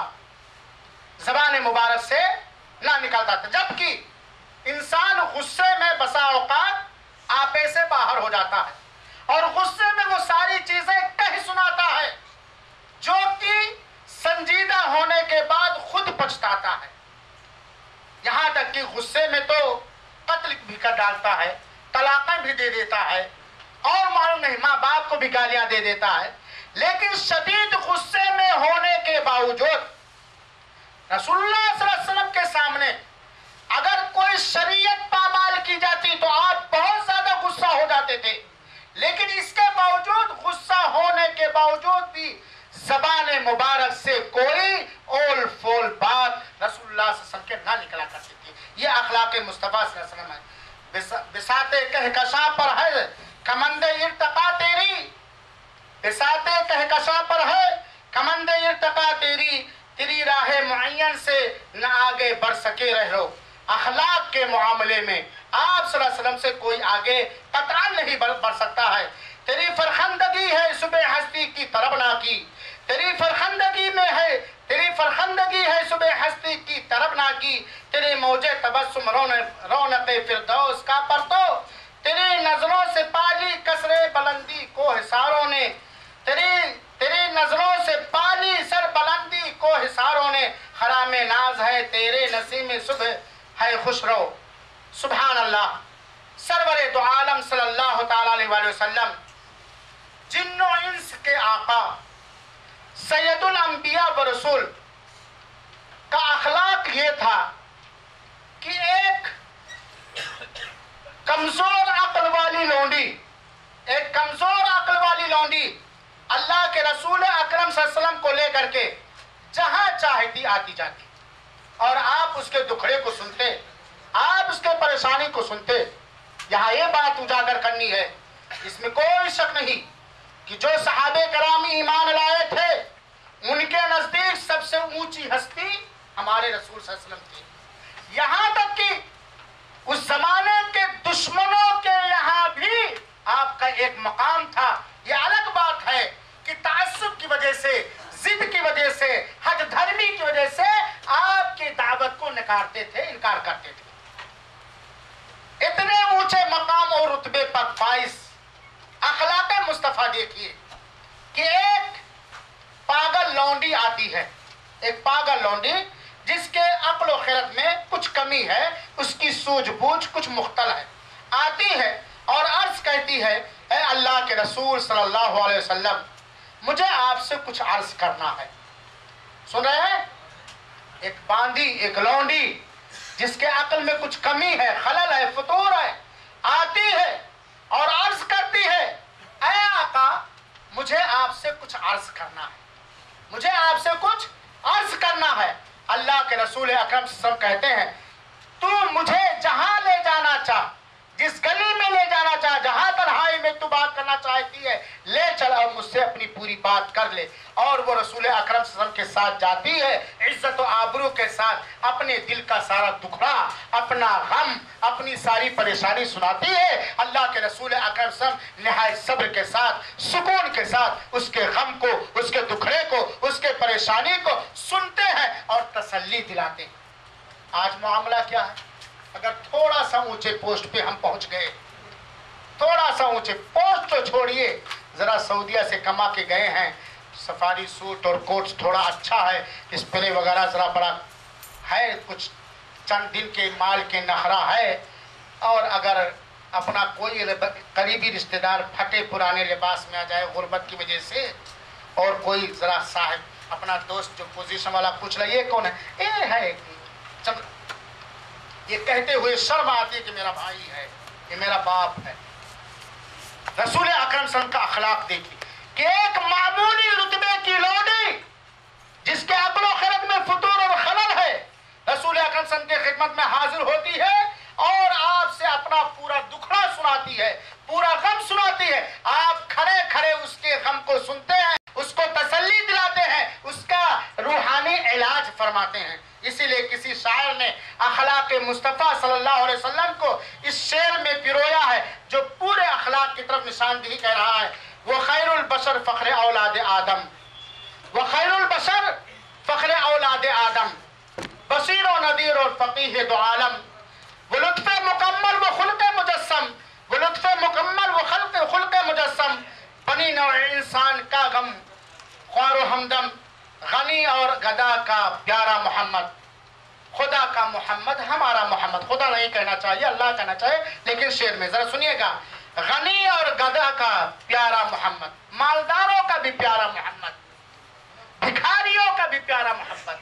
زبان مبارک سے نہ نکلتا تھا، جبکہ انسان غصے میں بسا اوقات آپے سے باہر ہو جاتا ہے اور غصے میں وہ ساری چیزیں کہہ سناتا ہے جو کہ سنجیدہ ہونے کے بعد خود پچھتاتا ہے، یہاں تک کہ غصے میں تو قتل بھی کر ڈالتا ہے، طلاقیں بھی دے دیتا ہے اور معلوم نہیں ماں باپ کو بھی گالیاں دے دیتا ہے، لیکن شدید غصے میں ہونے کے باوجود رسول اللہ صلی اللہ علیہ وسلم کے سامنے اگر کوئی شریعت پامال کی جاتی تو آپ بہت زیادہ غصہ ہو جاتے تھے، لیکن اس کے باوجود غصہ ہونے کے باوجود بھی زبان مبارک سے کوئی اول فول بات رسول اللہ صلی اللہ علیہ وسلم کے نہ نکلا کرتی تھی۔ یہ اخلاق مصطفیٰ صلی اللہ علیہ وسلم ہے۔ بساتے کہکشاں پر ہے کمند ارتقا تیری، بساتے کہکشاں پر ہے کمند ارتقا تیری، تیری راہ معین سے نہ آگے بڑھ سکے رہو۔ اخلاق کے معاملے میں آپ صلی اللہ علیہ وسلم سے کوئی آگے قطعاً نہیں بڑھ سکتا ہے۔ تیری فرخندگی ہے صبح ہستی کی طرب نہ کی، تیری فرخندگی میں ہے، تیری فرخندگی ہے صبح ہستی کی طرب نہ کی، تیری موج تبسم رونق فردوس کا پرتو، تیری نظروں سے پالی کسر بلندی کو حصاروں نے، تیری نظروں سے پالی سر بلندی کو حصاروں نے، خرام ناز ہے تیرے نسیم صبح ہے خوش رو۔ سبحان اللہ۔ سرور دو عالم صلی اللہ تعالیٰ علیہ وآلہ وسلم جن و انس کے آقا سید الانبیاء و رسول کا اخلاق یہ تھا کہ ایک کمزور عقل والی لونڈی، ایک کمزور عقل والی لونڈی اللہ کے رسول اکرم صلی اللہ علیہ وسلم کو لے کر کے جہاں چاہتی آتی جاتی اور آپ اس کے دکھڑے کو سنتے، آپ اس کے پریشانی کو سنتے۔ یہاں یہ بات اجاگر کرنی ہے، اس میں کوئی شک نہیں کہ جو صحابہ کرامی ایمان لائے تھے ان کے نزدیک سب سے اونچی ہستی ہمارے رسول صلی اللہ علیہ وسلم تھی، یہاں تک کہ اس زمانے کے دشمنوں کے یہاں بھی آپ کا ایک مقام تھا۔ یہ الگ بات ہے کہ تعصب کی وجہ سے، ضد کی وجہ سے، حج دھرمی کی وجہ سے آپ کی دعوت کو نکارتے تھے، انکار کرتے تھے۔ اتنے اونچے مقام اور رتبے پر فائز اخلاق مصطفیٰ دیکھیے کہ ایک پاگل لونڈی آتی ہے، ایک پاگل لونڈی جس کے عقل و خرد میں کچھ کمی ہے، اس کی سوجھ بوجھ کچھ مختل ہے، آتی ہے اور عرض کہتی ہے اے اللہ کے رسول صلی اللہ علیہ وسلم مجھے آپ سے کچھ عرض کرنا ہے۔ سن رہے ہیں؟ ایک باندھی، ایک لونڈی جس کے عقل میں کچھ کمی ہے، خلل ہے، فطور ہے، آتی ہے اور عرض کرتی ہے اے آقا مجھے آپ سے کچھ عرض کرنا ہے، مجھے آپ سے کچھ عرض کرنا ہے۔ اللہ کے رسول اکرم صلی اللہ علیہ وسلم کہتے ہیں تو مجھے جہاں لے جانا چاہ، جس گلی میں لے جانا چاہ، جہاں تنہائی میں تو بات کرنا چاہتی ہے لے چل اور مجھ سے اپنی پوری بات کر لے۔ اور وہ رسول اکرم صلی اللہ علیہ وسلم کے ساتھ جاتی ہے، عزت و آبرو کے ساتھ اپنے دل کا سارا دکھڑا، اپنا غم، اپنی ساری پریشانی سناتی ہے۔ اللہ کے رسول اکرم صلی اللہ علیہ وسلم نہایت صبر کے ساتھ، سکون کے ساتھ اس کے غم کو، اس کے دکھڑے کو، اس کے پریشانی کو سنتے ہیں اور تسلی دلاتے ہیں۔ آج معاملہ کیا ہے؟ اگر تھوڑا سا اونچے پوسٹ پہ ہم پہنچ گئے، تھوڑا سا اونچے پوسٹ تو چھوڑیے، ذرا سعودیہ سے کما کے گئے ہیں، سفاری سوٹ اور کوٹ تھوڑا اچھا ہے، اسپرے وغیرہ ذرا بڑا ہے، کچھ چند دن کے مال کے نخرہ ہے، اور اگر اپنا کوئی قریبی رشتہ دار پھٹے پرانے لباس میں آ جائے غربت کی وجہ سے، اور کوئی ذرا صاحب اپنا دوست جو پوزیشن والا پوچھ رہا ہے یہ کون ہے، یہ ہے یہ کہتے ہوئے شرم آتی ہے کہ میرا بھائی ہے، یہ میرا باپ ہے۔ رسول اکرم صلی اللہ علیہ وسلم کا اخلاق دیکھیے کہ ایک معمولی رتبے کی لوڈی جس کے عقل و خرد میں فطور اور خلل ہے، رسول اکرم صلی اللہ علیہ وسلم کی خدمت میں حاضر ہوتی ہے اور آپ سے اپنا پورا دکھڑا سناتی ہے، پورا غم سناتی ہے۔ آپ کھڑے کھڑے اس کے غم کو سنتے ہیں، اس کو تسلی دلاتے ہیں، اس کا روحانی علاج فرماتے ہیں۔ اسی لیے کسی شاعر نے اخلاق مصطفیٰ صلی اللہ علیہ وسلم کو اس شعر میں پرویا ہے جو پورے اخلاق کی طرف نشاندہی کہہ رہا ہے۔ وہ خیر البشر فخر اولاد آدم، وہ خیر البشر فخر اولاد آدم، بصیر و نذیر اور فقیہ دو عالم، وہ لطف مکمل وہ خلق مجسم، وہ لطف مکمل وہ خلق مجسم، بنی نوع انسان کا غم خوار و ہمدم، غنی اور گدا کا پیارا محمد، خدا کا محمد ہمارا محمد، خدا نہیں کہنا چاہیے، اللہ کہنا چاہیے، لیکن شعر میں ذرا سنیے گا، غنی اور گدا کا پیارا محمد، مالداروں کا بھی پیارا محمد، بھکاریوں کا بھی پیارا محمد،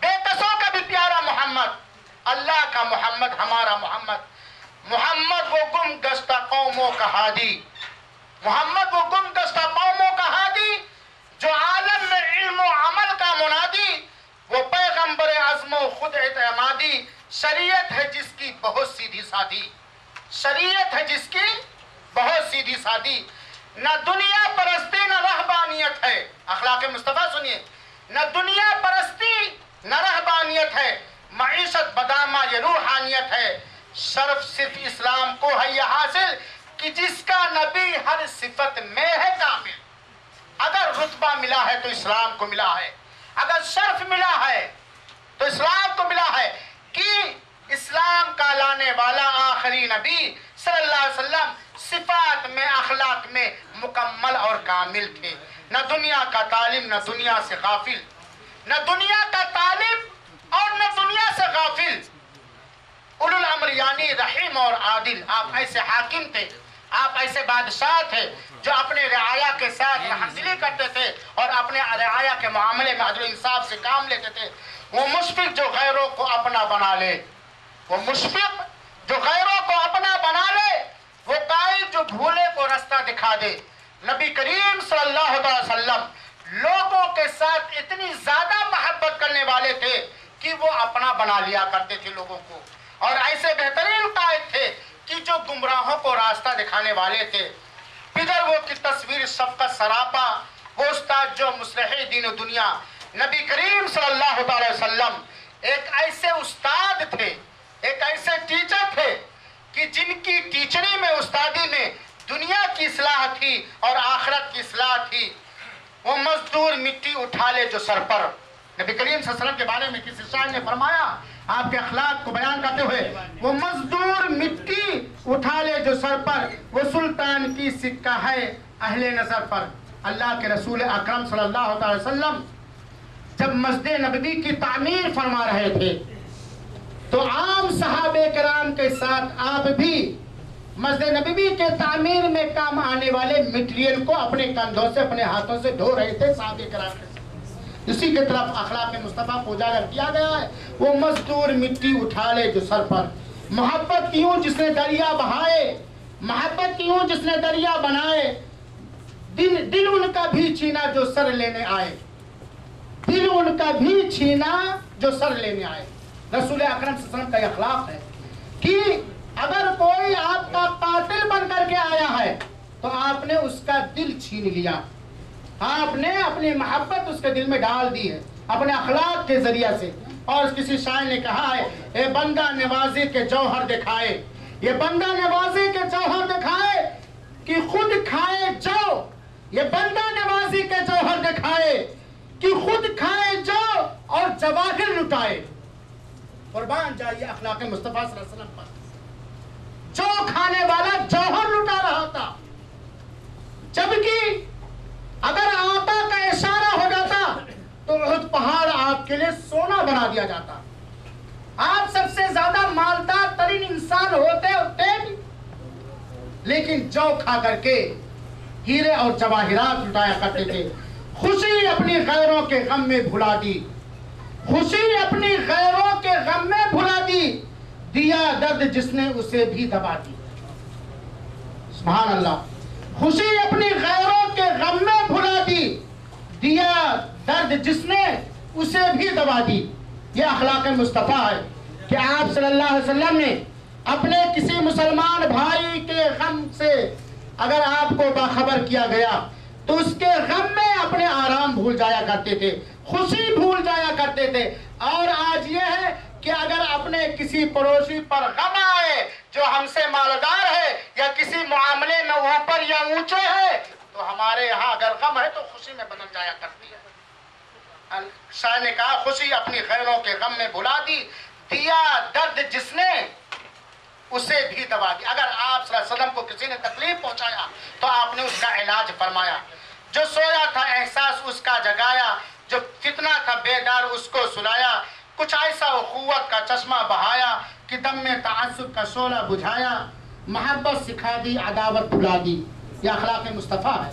بے کسوں کا بھی پیارا محمد، اللہ کا محمد ہمارا محمد، محمد وہ گم گشتہ قوموں کا ہادی، محمد وہ گم گشتہ قوموں کا ہادی، جو عالم میں علم و عمل کا منادی، وہ پیغمبر عزم و خود اعتمادی، شریعت ہے جس کی بہت سیدھی سادی، شریعت ہے جس کی بہت سیدھی سادی، نہ دنیا پرستی نہ رہبانیت ہے، اخلاق مصطفیٰ سنیے، نہ دنیا پرستی نہ رہبانیت ہے، معیشت بدامہ یہ روحانیت ہے، شرف صرف اسلام کو ہے یہ حاصل کہ جس کا نبی ہر صفت میں ہے کامل۔ اگر رتبہ ملا ہے تو اسلام کو ملا ہے، اگر شرف ملا ہے تو اسلام کو ملا ہے کہ اسلام کا لانے والا آخری نبی صلی اللہ علیہ وسلم صفات میں اخلاق میں مکمل اور کامل تھے، نہ دنیا کا طالب نہ دنیا سے غافل، نہ دنیا کا طالب اور نہ دنیا سے غافل، اولو الامر یعنی رحیم اور عادل۔ آپ ایسے حاکم تھے، آپ ایسے بادشاہ تھے جو اپنے رعایا کے ساتھ رحمدلی کرتے تھے اور اپنے رعایا کے معاملے میں عدل و انصاف سے کام لیتے تھے۔ وہ مشفق جو غیروں کو اپنا بنا لے، وہ مشفق جو غیروں کو اپنا بنا لے، وہ قائد جو بھولے کو راستہ دکھا دے۔ نبی کریم صلی اللہ علیہ وسلم لوگوں کے ساتھ اتنی زیادہ محبت کرنے والے تھے کہ وہ اپنا بنا لیا کرتے تھے لوگوں کو، اور ایسے بہترین قائد تھے کہ جو گمراہوں کو راستہ دکھانے والے تھے۔ پھر وہ کی تصویر شفقت سراپا، وہ استاد جو مصلح دین و دنیا، نبی کریم صلی اللہ علیہ وسلم ایک ایسے استاد تھے، ایک ایسے ٹیچر تھے کہ جن کی ٹیچری میں استادی میں دنیا کی اصلاح تھی اور آخرت کی اصلاح تھی۔ وہ مزدور مٹی اٹھا لے جو سر پر، نبی کریم صلی اللہ علیہ وسلم کے بارے میں کسی شاعر نے فرمایا آپ کے اخلاق کو بیان کرتے ہوئے، وہ مزدور مٹی اٹھا لے جو سر پر، وہ سلطان کی سکہ ہے اہل نظر پر۔ اللہ کے رسول اکرم صلی اللہ علیہ وسلم جب مسجد نبوی کی تعمیر فرما رہے تھے تو عام صحابہ کرام کے ساتھ آپ بھی مسجد نبوی کے تعمیر میں کام آنے والے مٹیریل کو اپنے کندھوں سے اپنے ہاتھوں سے ڈھو رہے تھے صحابہ کرام کے ساتھ۔ اسی کی طرف اخلاق مصطفیٰ کو اجاگر کیا گیا ہے، وہ مزدور مٹی اٹھا لے جو سر پر، محبت کیوں جس نے دریا بہائے، محبت کیوں جس نے دریا بنائے، دل ان کا بھی چھینا جو سر لینے آئے، دل ان کا بھی چھینا جو سر لینے آئے۔ رسول اکرم صلی اللہ علیہ وسلم کا یہ اخلاق ہے کہ اگر کوئی آپ کا قاتل بن کر کے آیا ہے تو آپ نے اس کا دل چھین لیا، آپ نے اپنی محبت اس کے دل میں ڈال دی ہے اپنے اخلاق کے ذریعے سے۔ اور کسی شاعر نے کہا ہے، اے بندہ نوازی کے جوہر دکھائے، یہ بندہ نوازی کے جوہر دکھائے کہ خود کھائے جو، یہ بندہ نوازی کے جوہر دکھائے کہ خود کھائے جو اور جواہر لٹائے۔ قربان جائیے اخلاق مصطفیٰ صلی اللہ علیہ وسلم پر، جو کھانے والا جوہر لٹا رہا تھا، جبکہ اگر آقا کا اشارہ ہو جاتا تو احد پہاڑ آپ کے لیے سونا بنا دیا جاتا۔ آپ سب سے زیادہ مالدار ترین انسان ہوتے لیکن جو کھا کر کے ہیرے اور جواہرات لٹایا کرتے تھے، خوشی اپنی غیروں کے غم میں بھلا دی، خوشی اپنی غیروں کے غم میں بھلا دی، دیا درد جس نے اسے بھی دبا دی۔ سبحان اللہ۔ خوشی اپنی غیروں کے غم میں بھلا دی، دیا درد جس نے اسے بھی دبا دی۔ یہ اخلاق مصطفیٰ ہے کہ آپ صلی اللہ علیہ وسلم نے اپنے کسی مسلمان بھائی کے غم سے اگر آپ کو باخبر کیا گیا تو اس کے غم میں اپنے آرام بھول جایا کرتے تھے، خوشی بھول جایا کرتے تھے۔ اور آج یہ ہے کہ اگر اپنے کسی پڑوسی پر غم آئے جو ہم سے مالدار ہے یا کسی معاملے میں اوپر یا اونچے ہے تو ہمارے یہاں اگر غم ہے تو خوشی میں بدل جایا کرتی ہے۔ شاہ نے کہا خوشی اپنی غیروں کے غم میں بھلا دی، دیا درد جس نے اسے بھی دبا دی۔ اگر آپ صلی اللہ علیہ وسلم کو کسی نے تکلیف پہنچایا تو آپ نے اس کا علاج فرمایا، جو سویا تھا احساس اس کا جگایا، جو فتنہ تھا بیدار اس کو سلایا، کچھ ایسا اخوت کا چشمہ بہایا کہ دم میں تعصب کا شعلہ بجھایا، محبت سکھا دی عداوت بھلا دی۔ یہ اخلاق مصطفیٰ ہے۔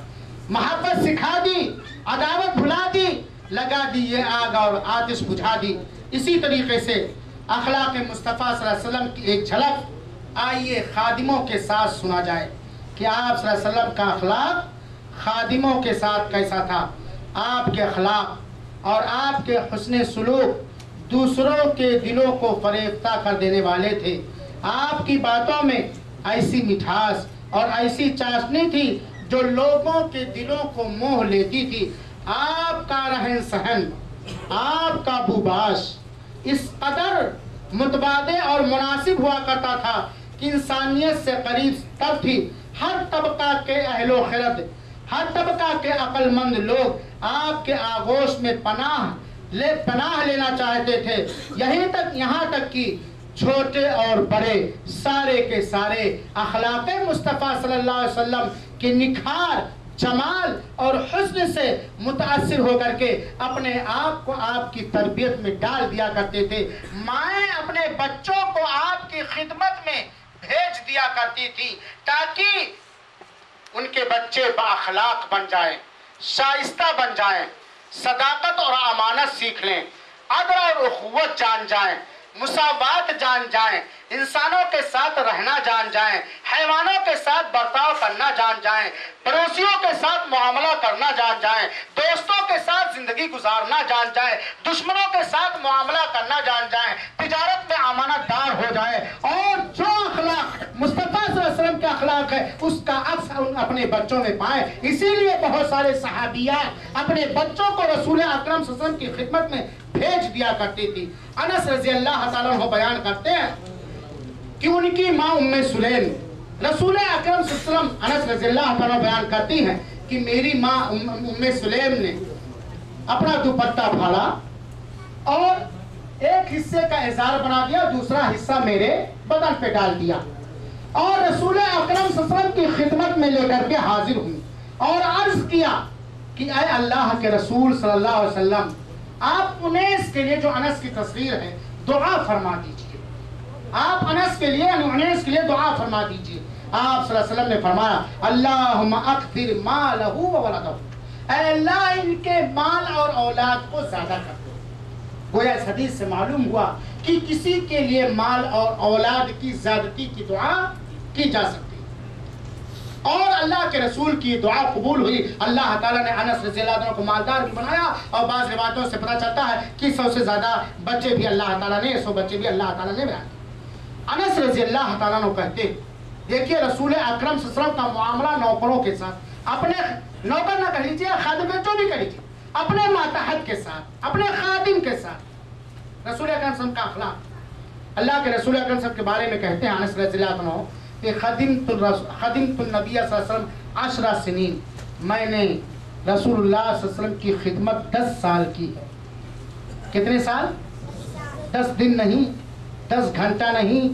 محبت سکھا دی، عداوت بھلا دی، لگا دی یہ آگ اور آتش بجھا دی۔ اسی طریقے سے اخلاق مصطفیٰ صلی اللہ علیہ وسلم کی ایک جھلک آئیے خادموں کے ساتھ سنا جائے کہ آپ صلی اللہ علیہ وسلم کا اخلاق خادموں کے ساتھ کیسا تھا۔ آپ کے اخلاق اور آپ کے حسن سلوک دوسروں کے دلوں کو فریفتہ کر دینے والے تھے۔ آپ کی باتوں میں ایسی مٹھاس اور ایسی چاشنی تھی جو لوگوں کے دلوں کو موہ لیتی تھی۔ آپ کا رہن سہن، آپ کا بوباش اس قدر متبادل اور مناسب ہوا کرتا تھا کہ انسانیت سے قریب تب تھی۔ ہر طبقہ کے اہل و خرد، ہر طبقہ کے عقل مند لوگ آپ کے آغوش میں پناہ لینا چاہتے تھے۔ یہاں تک کہ چھوٹے اور بڑے سارے کے سارے اخلاق مصطفیٰ صلی اللہ علیہ وسلم کے نکھار، جمال اور حسن سے متاثر ہو کر کے اپنے آپ کو آپ کی تربیت میں ڈال دیا کرتے تھے۔ مائیں اپنے بچوں کو آپ کی خدمت میں بھیج دیا کرتی تھی تاکہ ان کے بچے با اخلاق بن جائیں، شائستہ بن جائیں، صداقت اور امانت سیکھ لیں، عدل اور اخوت جان جائیں، مساوات جان جائیں، انسانوں کے ساتھ رہنا جان جائیں، حیوانوں کے ساتھ برتاؤ کرنا جان جائیں، پڑوسیوں کے ساتھ معاملہ کرنا جان جائیں، دوستوں کے ساتھ زندگی گزارنا جان جائیں، دشمنوں کے ساتھ معاملہ کرنا جان جائیں، تجارت میں امانت دار ہو جائیں، اور جو اخلاق مصطفیٰ صلی اللہ علیہ وسلم کے اخلاق ہے اس کا عکس اپنے بچوں میں پائیں۔ اسی لیے بہت سارے صحابیات اپنے بچوں کو رسول اکرم صلی اللہ علیہ وسلم کی خدمت میں بھیج دیا کرتی تھی۔ انس رضی اللہ تعالیٰ عنہ بیان کرتے ہیں کہ ان کی ماں ام سلیم، رسول اکرم صلی اللہ علیہ وسلم، انس رضی اللہ تعالیٰ بیان کرتی ہیں کہ میری ماں ام سلیم نے اپنا دوپٹہ پھاڑا اور ایک حصے کا ازار بنا دیا، دوسرا حصہ میرے بدن پہ ڈال دیا، اور رسول اکرم صلی اللہ علیہ وسلم کی خدمت میں لے کر کے حاضر ہوئی اور عرض کیا کہ اے اللہ کے رسول صلی اللہ علیہ وسلم، آپ انیس کے لیے، جو انس کی تصغیر ہے، دعا فرما دیجئے۔ آپ انس کے لیے، انیس کے لیے دعا فرما دیجئے۔ آپ صلی اللہ علیہ وسلم نے فرمایا اللہم اکثر مالہ و ولدہ، اے اللہ ان کے مال اور اولاد کو زیادہ کر دو۔ گویا اس حدیث سے معلوم ہوا کہ کسی کے لیے مال اور اولاد کی زیادتی کی دعا کی جا سکتی، اور اللہ کے رسول کی دعا قبول ہوئی۔ اللہ تعالیٰ نے انس رضی اللہ عنہ کو مالدار بھی بنایا، اور بعض روایتوں سے پتہ چلتا ہے کہ 100 سے زیادہ بچے بھی اللہ تعالیٰ نے 100 بچے بھی اللہ تعالیٰ نے بیان کیے۔ انس رضی اللہ تعالیٰ عنہ کہتے، دیکھیے رسول اکرم صلی اللہ علیہ وسلم کا معاملہ نوکروں کے ساتھ، اپنے نوکر نہ کہہ لیجیے، خادم جو بھی کہہ لیجیے، اپنے ماتحت کے ساتھ، اپنے خادم کے ساتھ رسول اکرم صلی اللہ علیہ وسلم کا اخلاق۔ اللہ کے رسول اکرم صلی اللہ علیہ وسلم کے بارے میں کہتے ہیں انس رضی اللہ عنہ کہ خدمت النبی صلی اللہ علیہ وسلم 10 سنین، میں نے رسول اللہ صلی اللہ علیہ وسلم کی خدمت 10 سال کی ہے۔ کتنے سال؟ 10 دن نہیں، 10 گھنٹہ نہیں،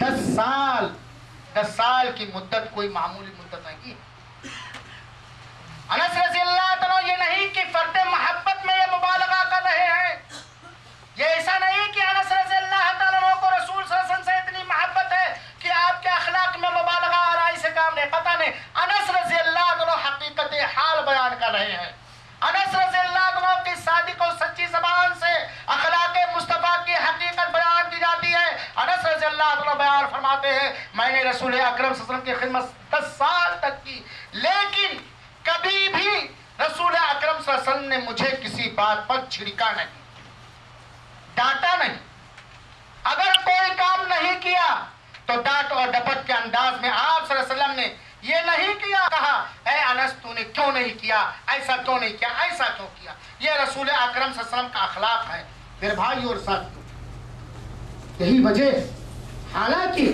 10 سال۔ 10 سال کی مدت کوئی معمولی مدت نہیں۔ انس رضی اللہ عنہ یہ نہیں کہ فرد محبت میں یہ مبالغہ کر رہے ہیں، یہ ایسا نہیں کہ انس رضی اللہ عنہ کو رسول صلی اللہ علیہ وسلم سے اتنی محبت ہے کہ آپ کے اخلاق میں مبالغہ اور ایسے کام نہیں، پتہ نہیں۔ انس رضی اللہ عنہ حقیقت حال بیان کر رہے ہیں۔ انس رضی اللہ عنہ کی صادق اور سچی زبان سے اللہ تعالیٰ بیان فرماتے ہیں میں نے رسول اکرم صلی اللہ علیہ وسلم کی خدمت 10 سال تک کی، لیکن کبھی بھی رسول اکرم صلی اللہ علیہ وسلم نے مجھے کسی بات پر جھڑکا نہیں، ڈانٹا نہیں۔ اگر کوئی کام نہیں کیا تو ڈانٹ اور ڈپٹ کے انداز میں آپ صلی اللہ علیہ وسلم نے یہ نہیں کیا، کہا اے انس تو نے کیوں نہیں کیا، ایسا کیوں نہیں کیا، ایسا کیوں کیا۔ یہ رسول اکرم صلی اللہ علیہ وسلم کا اخلاق ہے میرے بھائی اور ساتھیوں۔ یہی وجہ، حالانکہ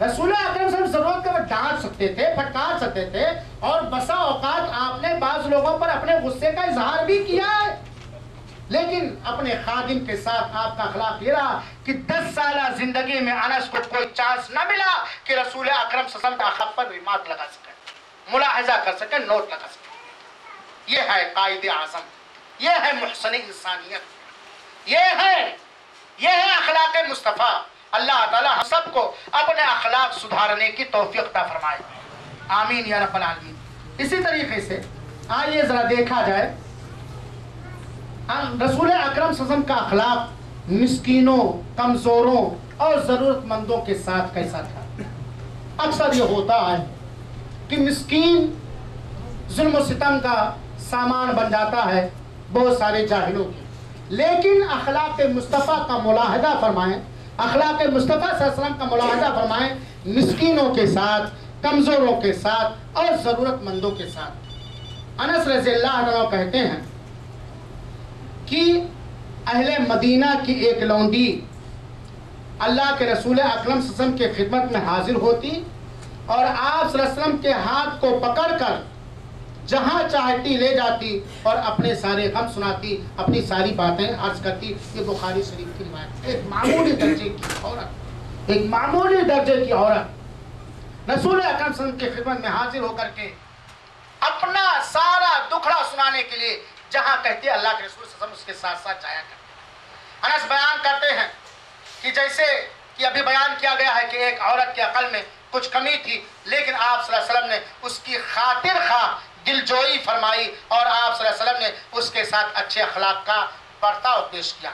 رسول اکرم صلی اللہ علیہ وسلم ضرورت کے وقت ڈانٹ سکتے تھے، پھٹکار سکتے تھے، اور بسا اوقات آپ نے بعض لوگوں پر اپنے غصے کا اظہار بھی کیا ہے، لیکن اپنے خادم کے ساتھ آپ کا اخلاق یہ رہا کہ 10 سالہ زندگی میں انس کو کوئی چانس نہ ملا کہ رسول اکرم صلی اللہ علیہ وسلم کا اخلاق پر ریمارک لگا سکے، ملاحظہ کر سکے، نوٹ لگا سکے۔ یہ ہے قائد اعظم، یہ ہے محسن انسانیت، یہ ہے اخلاق مصطفیٰ۔ اللہ تعالیٰ ہم سب کو اپنے اخلاق سدھارنے کی توفیق عطا فرمائے، آمین یا رب العالمین۔ اسی طریقے سے آئیے ذرا دیکھا جائے رسول اکرم صلی اللہ علیہ وسلم کا اخلاق مسکینوں، کمزوروں اور ضرورت مندوں کے ساتھ کیسا تھا۔ اکثر یہ ہوتا ہے کہ مسکین ظلم و ستم کا سامان بن جاتا ہے بہت سارے جاہلوں کی، لیکن اخلاق مصطفیٰ کا ملاحظہ فرمائیں، اخلاق مصطفیٰ صلی اللہ علیہ وسلم کا ملاحظہ فرمائیں، مسکینوں کے ساتھ، کمزوروں کے ساتھ اور ضرورت مندوں کے ساتھ۔ انس رضی اللہ عنہ کہتے ہیں کہ اہل مدینہ کی ایک لونڈی اللہ کے رسول اکرم صلی اللہ علیہ وسلم کے خدمت میں حاضر ہوتی اور آپ صلی اللہ علیہ وسلم کے ہاتھ کو پکڑ کر جہاں چاہتی لے جاتی اور اپنے سارے غم سناتی، اپنی ساری باتیں عرض کرتی۔ یہ بخاری شریف کی روایت۔ ایک معمولی درجے کی عورت، ایک معمولی درجے کی عورت رسول اکرم صلی اللہ علیہ وسلم کی خدمت میں حاضر ہو کر کے اپنا سارا دکھڑا سنانے کے لیے جہاں کہتی ہے اللہ کے رسول صلی اللہ علیہ وسلم اس کے ساتھ ساتھ جایا کرتے۔ انس بیان کرتے ہیں کہ جیسے کہ ابھی بیان کیا گیا ہے کہ ایک عورت کے عقل میں کچھ کمی تھی، لیکن آپ صلی اللہ علیہ وسلم نے اس کی خاطر خواہ دلجوئی فرمائی اور آپ صلی اللہ علیہ وسلم نے اس کے ساتھ اچھے اخلاق کا برتاؤ پیش کیا۔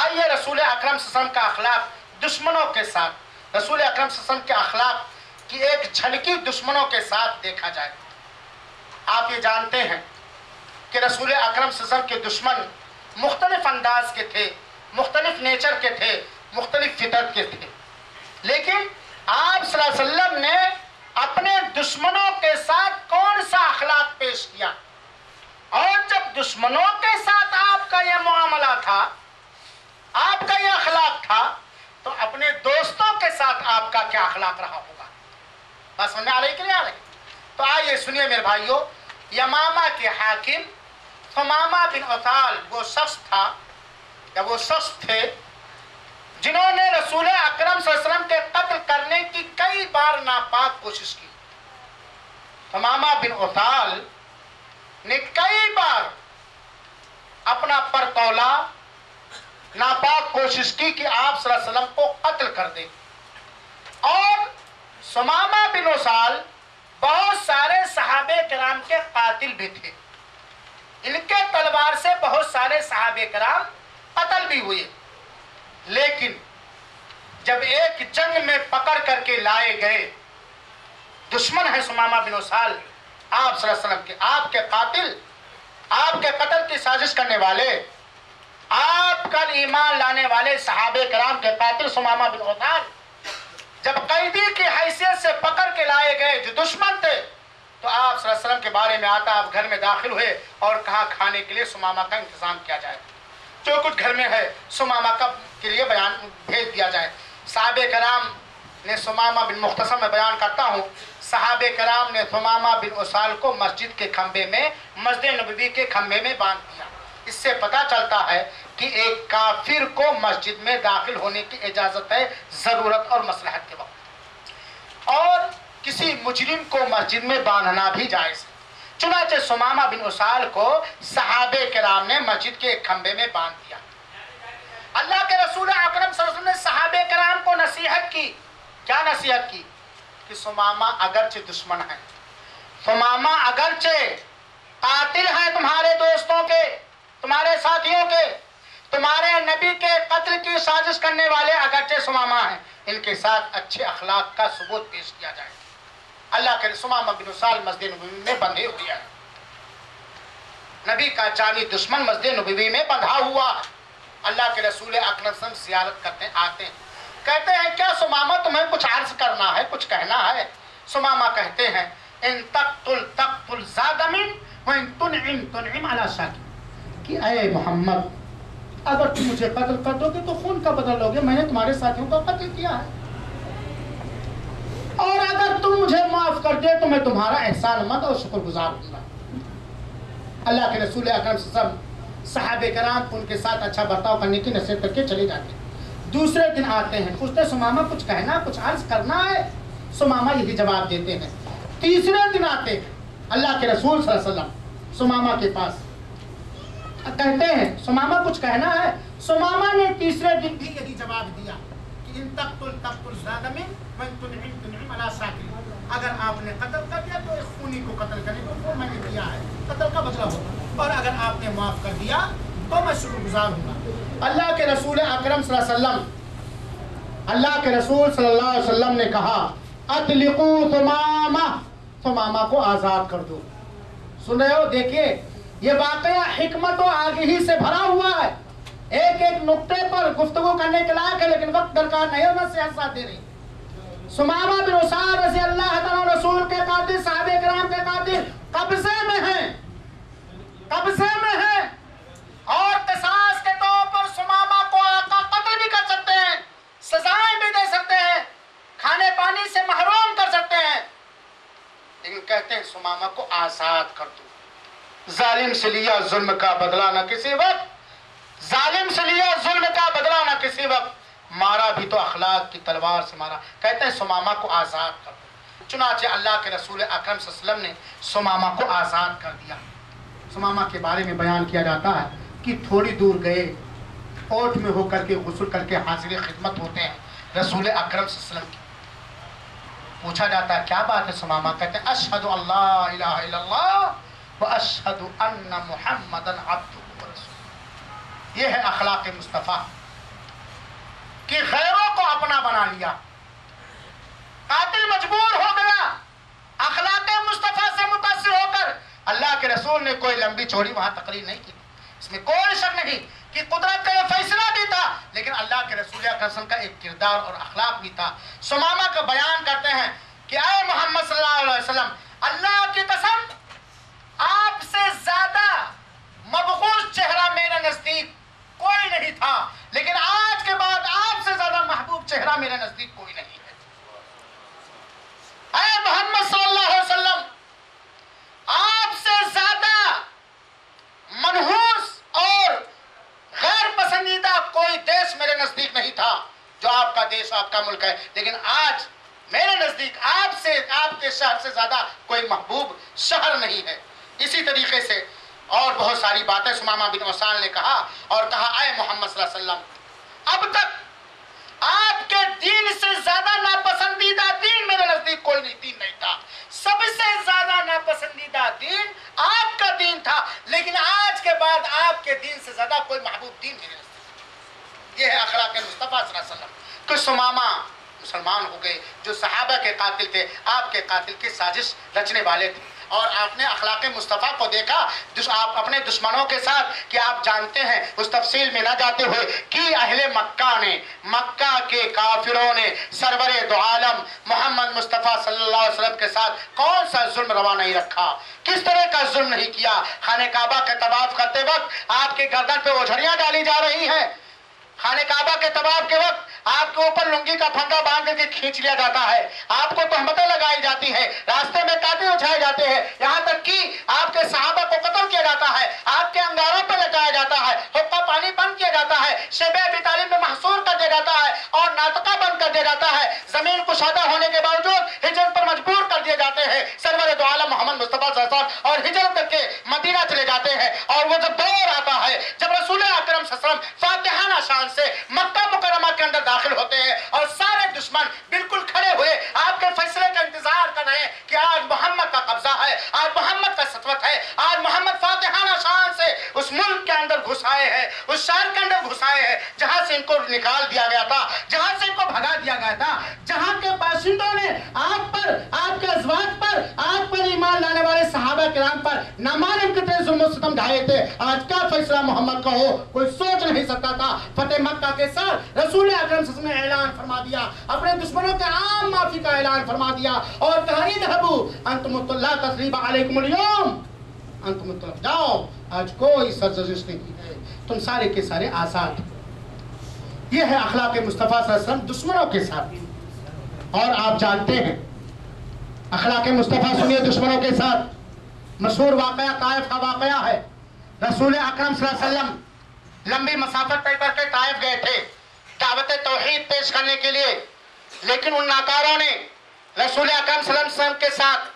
آئیے رسول اکرم صلی اللہ علیہ وسلم کا اخلاق دشمنوں کے ساتھ، رسول اکرم صلی اللہ علیہ وسلم کے اخلاق کی ایک جھلکی دشمنوں کے ساتھ دیکھا جائے۔ آپ یہ جانتے ہیں کہ رسول اکرم صلی اللہ علیہ وسلم کے دشمن مختلف انداز کے تھے، مختلف نیچر کے تھے، مختلف فطرت کے تھے، لیکن آپ صلی اللہ علیہ وسلم نے اپنے دشمنوں کے ساتھ کون سا اخلاق پیش کیا، اور جب دشمنوں کے ساتھ آپ کا یہ معاملہ تھا، آپ کا یہ اخلاق تھا، تو اپنے دوستوں کے ساتھ آپ کا کیا اخلاق رہا ہوگا۔ بس سمجھ آ رہی کہ نہیں آ رہی؟ تو آئیے سنیے میرے بھائیوں، یمامہ کے حاکم ثمامہ بن عثال وہ شخص تھا یا وہ شخص تھے جنہوں نے رسول اکرم صلی اللہ علیہ وسلم کے قتل کرنے کی کئی بار ناپاک کوشش کی۔ ثمامہ بن عثال نے کئی بار اپنا پر تولا، ناپاک کوشش کی کہ آپ صلی اللہ علیہ وسلم کو قتل کر دے، اور ثمامہ بن عثال بہت سارے صحابہ کرام کے قاتل بھی تھے، ان کے تلوار سے بہت سارے صحابہ کرام قتل بھی ہوئے، لیکن جب ایک جنگ میں پکڑ کر کے لائے گئے، دشمن ہے ثمامہ بن عثال آپ صلی اللہ علیہ وسلم کے، آپ کے قاتل، آپ کے قتل کی سازش کرنے والے، آپ کا ایمان لانے والے صحابہ کرام کے قاتل ثمامہ بن عثال جب قیدی کی حیثیت سے پکڑ کے لائے گئے جو دشمن تھے، تو آپ صلی اللہ علیہ وسلم کے بارے میں آتا، آپ گھر میں داخل ہوئے اور کہا کھانے کے لیے ثمامہ کا انتظام کیا جائے، جو کچھ گھر میں ہے ثمامہ کا کے لیے بیان بھیج دیا جائے۔ صحابہ کرام نے ثمامہ بن، مختصر میں بیان کرتا ہوں، صحابہ کرام نے ثمامہ بن عثال کو مسجد کے کھمبے میں، مسجد نبوی کے کھمبے میں باندھ دیا۔ اس سے پتہ چلتا ہے کہ ایک کافر کو مسجد میں داخل ہونے کی اجازت ہے ضرورت اور مصلحت کے وقت، اور کسی مجرم کو مسجد میں باندھنا بھی جائز ہے۔ چنانچہ ثمامہ بن عثال کو صحابہ کرام نے مسجد کے ایک کھمبے میں باندھ دیا۔ اللہ کے رسول اکرم صلی اللہ علیہ وسلم نے صحابہ کرام کو نصیحت کی، کیا نصیحت کی؟ کہ ثمامہ اگرچہ دشمن ہے، ثمامہ اگرچہ قاتل ہیں تمہارے دوستوں کے، تمہارے ساتھیوں کے، تمہارے نبی کے قتل کی سازش کرنے والے اگرچہ سمامہ ہیں، ان کے ساتھ اچھے اخلاق کا ثبوت پیش کیا جائے۔ اللہ کے سمامہ بن اسال مسجد نبوی میں بندھے ہوئے ہیں، نبی کا جانی دشمن مسجد نبوی میں بندھا ہوا۔ اللہ کے رسول اکرم صلی اللہ علیہ وسلم زیارت کرتے آتے ہیں، کہتے ہیں کیا سمامہ تمہیں کچھ عرض کرنا ہے، کچھ کہنا ہے؟ سمامہ کہتے ہیں ان تقتل تقتل زاد من وان تنعم تنعم علی شاکر، کہ اے محمد اگر تم مجھے قتل کر دو گے تو خون کا بدلہ لوگے، میں نے تمہارے ساتھیوں کا قتل کیا ہے، اور اگر تم مجھے معاف کر دے تو میں تمہارا احسان مند اور شکر گزار ہوں گا۔ اللہ کے رسول اکرم صلی اللہ علیہ وسلم صحابہ کرام کو ان کے ساتھ اچھا برتاؤ کرنے کی نصیحت کر کے چلے جاتے ہیں۔ دوسرے دن آتے ہیں، پوچھتے سمامہ کچھ کہنا، کچھ عرض کرنا ہے؟ سمامہ یہی جواب دیتے ہیں۔ تیسرے دن آتے ہیں اللہ کے رسول صلی اللہ علیہ وسلم سمامہ کے پاس، کہتے ہیں سمامہ کچھ کہنا ہے؟ سمامہ نے تیسرے دن بھی یہی جواب دیا کہ ان تقتل تقتل زاد من وان تنعم تنعم علی شاکر، اگر آپ نے قتل کر دیا تو اس خونی کو قتل کرنے کو خون میں نے کیا ہے، قتل کا بدلہ ہوگا، اور اگر آپ نے معاف کر دیا تو میں شکر گزار ہوں گا۔ اللہ کے رسول اکرم صلی اللہ علیہ وسلم، اللہ کے رسول صلی اللہ علیہ وسلم نے کہا اطلقوا ثمامہ، ثمامہ کو آزاد کر دو۔ سن رہے ہو؟ دیکھیے یہ واقعہ حکمت و آگہی سے بھرا ہوا ہے، ایک ایک نقطے پر گفتگو کرنے کے لائق ہے، لیکن وقت درکار نہیں ہونا صحت ساتھ دے رہی۔ سمامہ بن اسال رضی اللہ تعالیٰ رسول کے قاتل، صحابہ کرام کے قاتل قبضے میں ہیں، قبضے میں ہیں، اور قصاص کے طور پر سمامہ کو آقا قتل بھی کر سکتے ہیں، سزائیں بھی دے سکتے ہیں، کھانے پانی سے محروم کر سکتے ہیں، لیکن کہتے ہیں سمامہ کو آزاد کر دو۔ ظالم سے لیا ظلم کا بدلہ نہ کسی وقت، ظالم سے لیا ظلم کا بدلہ نہ کسی وقت، مارا بھی تو اخلاق کی تلوار سے مارا، کہتے ہیں سمامہ کو آزاد کر دو۔ چنانچہ اللہ کے رسول اکرم صلی اللہ علیہ وسلم نے سمامہ کو آزاد کر دیا۔ سمامہ کے بارے میں بیان کیا جاتا ہے کہ تھوڑی دور گئے، اوٹ میں ہو کر کے غسل کر کے حاضر خدمت ہوتے ہیں رسول اکرم صلی اللہ علیہ وسلم کی۔ پوچھا جاتا ہے کیا بات ہے سمامہ؟ کہتے ہیں اشہد اللہ الہ الا اللہ واشہد ان محمدا عبدہ ورسولہ۔ یہ ہے اخلاق مصطفیٰ کہ غیروں کو اپنا بنا لیا، قاتل مجبور ہو گیا اخلاق مصطفیٰ سے متاثر ہو کر۔ اللہ کے رسول نے کوئی لمبی چوڑی وہاں تقریر نہیں کی، اس میں کوئی شک نہیں کہ قدرت کا یہ فیصلہ بھی تھا، لیکن اللہ کے رسول اکرم صلی اللہ علیہ وسلم کا ایک کردار اور اخلاق بھی تھا۔ سمامہ کا بیان کرتے ہیں کہ اے محمد صلی اللہ علیہ وسلم، اللہ کی قسم آپ سے زیادہ مبغوض چہرہ میرے نزدیک کوئی نہیں تھا، لیکن آج کے بعد آپ سے زیادہ محبوب چہرہ میرے نزدیک کوئی نہیں ہے۔ اے محمد صلی اللہ علیہ وسلم، آپ سے زیادہ منحوس اور غیر پسندیدہ کوئی دیش میرے نزدیک نہیں تھا جو آپ کا دیش، آپ کا ملک ہے، لیکن آج میرے نزدیک آپ سے، آپ کے شہر سے زیادہ کوئی محبوب شہر نہیں ہے۔ اسی طریقے سے اور بہت ساری باتیں سمامہ بن اسال نے کہا، اور کہا اے محمد صلی اللہ علیہ وسلم، اب تک آپ کے دین سے زیادہ ناپسندیدہ دین میرے نزدیک کوئی دین نہیں تھا، سب سے زیادہ ناپسندیدہ دین آپ کا دین تھا، لیکن آج کے بعد آپ کے دین سے زیادہ کوئی محبوب دین میرے نزدیک۔ یہ ہے اخلاق مصطفیٰ صلی اللہ علیہ وسلم کہ سمامہ مسلمان ہو گئے، جو صحابہ کے قاتل تھے، آپ کے قاتل کی سازش رچنے والے تھے، اور آپ نے اخلاق مصطفیٰ کو دیکھا آپ اپنے دشمنوں کے ساتھ کہ آپ جانتے ہیں، اس تفصیل میں نہ جاتے ہوئے کہ اہل مکہ نے، مکہ کے کافروں نے سرور دو عالم محمد مصطفیٰ صلی اللہ علیہ وسلم کے ساتھ کون سا ظلم روا نہیں رکھا، کس طرح کا ظلم نہیں کیا۔ خانہ کعبہ کے طواف کرتے وقت آپ کے گردن پہ اوجھڑیاں ڈالی جا رہی ہیں، خانہ کعبہ کے طواف کے وقت آپ کے اوپر لنگی کا پھندا باندھ کے کھینچ لیا جاتا ہے، آپ کو تہمتیں لگائی جاتی ہیں، راستے میں کانٹے اٹھائے جاتے ہیں، یہاں تک کہ آپ کے صحابہ کو قتل کیا جاتا ہے، آپ کے انگاروں پہ لٹایا جاتا ہے، حقہ پانی بند کیا جاتا ہے، شیب ابی طالب میں محصور کر دیا جاتا ہے اور ناطقہ بند کر دیا جاتا ہے، زمین کشادہ ہونے کے باوجود ہجرت پر مجبور کر دیے جاتے ہیں سرور دو عالم محمد مصطفیٰ صلی اللہ علیہ وسلم، اور ہجرت کر کے مدینہ چلے جاتے ہیں، اور وہ جب دور آتا ہے جب رسول اکرم صلی اللہ علیہ وسلم فاتحانہ شان سے مکہ مکرمہ کے اندر داخل ہوتے ہیں اور سارے دشمن بالکل کھڑے ہوئے آپ کے فیصلے کا انتظار کر رہے ہیں کہ آج محمد کا قبضہ ہے، آج محمد کا سطوت ہے، آج محمد فاتحانہ شان سے اس ملک کے اندر اندر گھسائے ہیں، اس شہر کے اندر گھسائے ہیں جہاں سے ان کو نکال دیا گیا تھا، جہاں سے ان کو بھگا دیا گیا تھا، جہاں کے باشندوں نے آپ پر، آپ کے ازواج پر، آپ پر ایمان لانے والے صحابہ کرام پر نامعلوم کتنے ظلم و ستم ڈھائے تھے۔ آج کا فیصلہ محمد کا ہو کوئی سوچ نہیں سکتا تھا۔ فتح مکہ کے ساتھ رسول اکرم صلی اللہ علیہ وسلم نے اعلان فرما دیا، اپنے دشمنوں کے عام معافی کا اعلان فرما دیا اور کہا اذهبوا انتم لا تثریب علیکم اليوم، انتم طرف جاؤ، آج کوئی سرزنش نہیں کی ہے، تم سارے کے سارے آزاد۔ یہ ہے اخلاق مصطفیٰ صلی اللہ علیہ وسلم دشمنوں کے ساتھ۔ اور آپ جانتے ہیں اخلاق مصطفیٰ سنیے دشمنوں کے ساتھ، مشہور واقعہ طائف کا واقعہ ہے۔ رسول اکرم صلی اللہ علیہ وسلم لمبی مسافت طے کر کے طائف گئے تھے دعوت توحید پیش کرنے کے لیے، لیکن ان ناکاروں نے رسول اکرم صلی اللہ علیہ وسلم کے ساتھ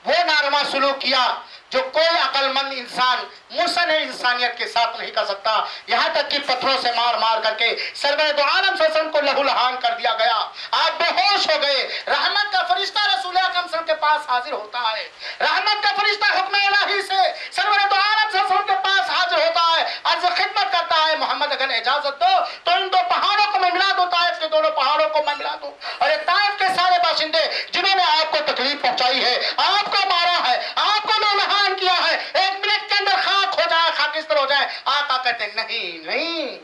وہ ناروا سلوک کیا جو کوئی عقل مند انسان محسن انسانیت کے ساتھ نہیں کر سکتا، یہاں تک کہ پتھروں سے مار مار کر کے سرور دو عالم صلی اللہ علیہ وسلم کو لہو لہان کر دیا گیا۔ آپ بے ہوش ہو گئے۔ رحمت کا فرشتہ رسول اکرم صلی اللہ علیہ وسلم کے پاس حاضر ہوتا ہے، رحمت کا فرشتہ حکم الہی سے سرور دو عالم صلی اللہ علیہ وسلم کے پاس حاضر ہوتا ہے، عرض خدمت کرتا ہے محمد اگر اجازت دو تو ان دو پہاڑوں کو میں ملا دوں، طائف کے دونوں پہاڑوں کو میں ملا دوں، اور یہ طائف کے سارے باشندے جنہوں نے آپ کو تکلیف پہنچائی ہے، آپ کو مارا ہے، آپ کو لہان کیا ہے، ایک منٹ کے اندر خاک ہو جائے، خاکستر ہو جائے۔ آقا کہتے ہیں نہیں نہیں،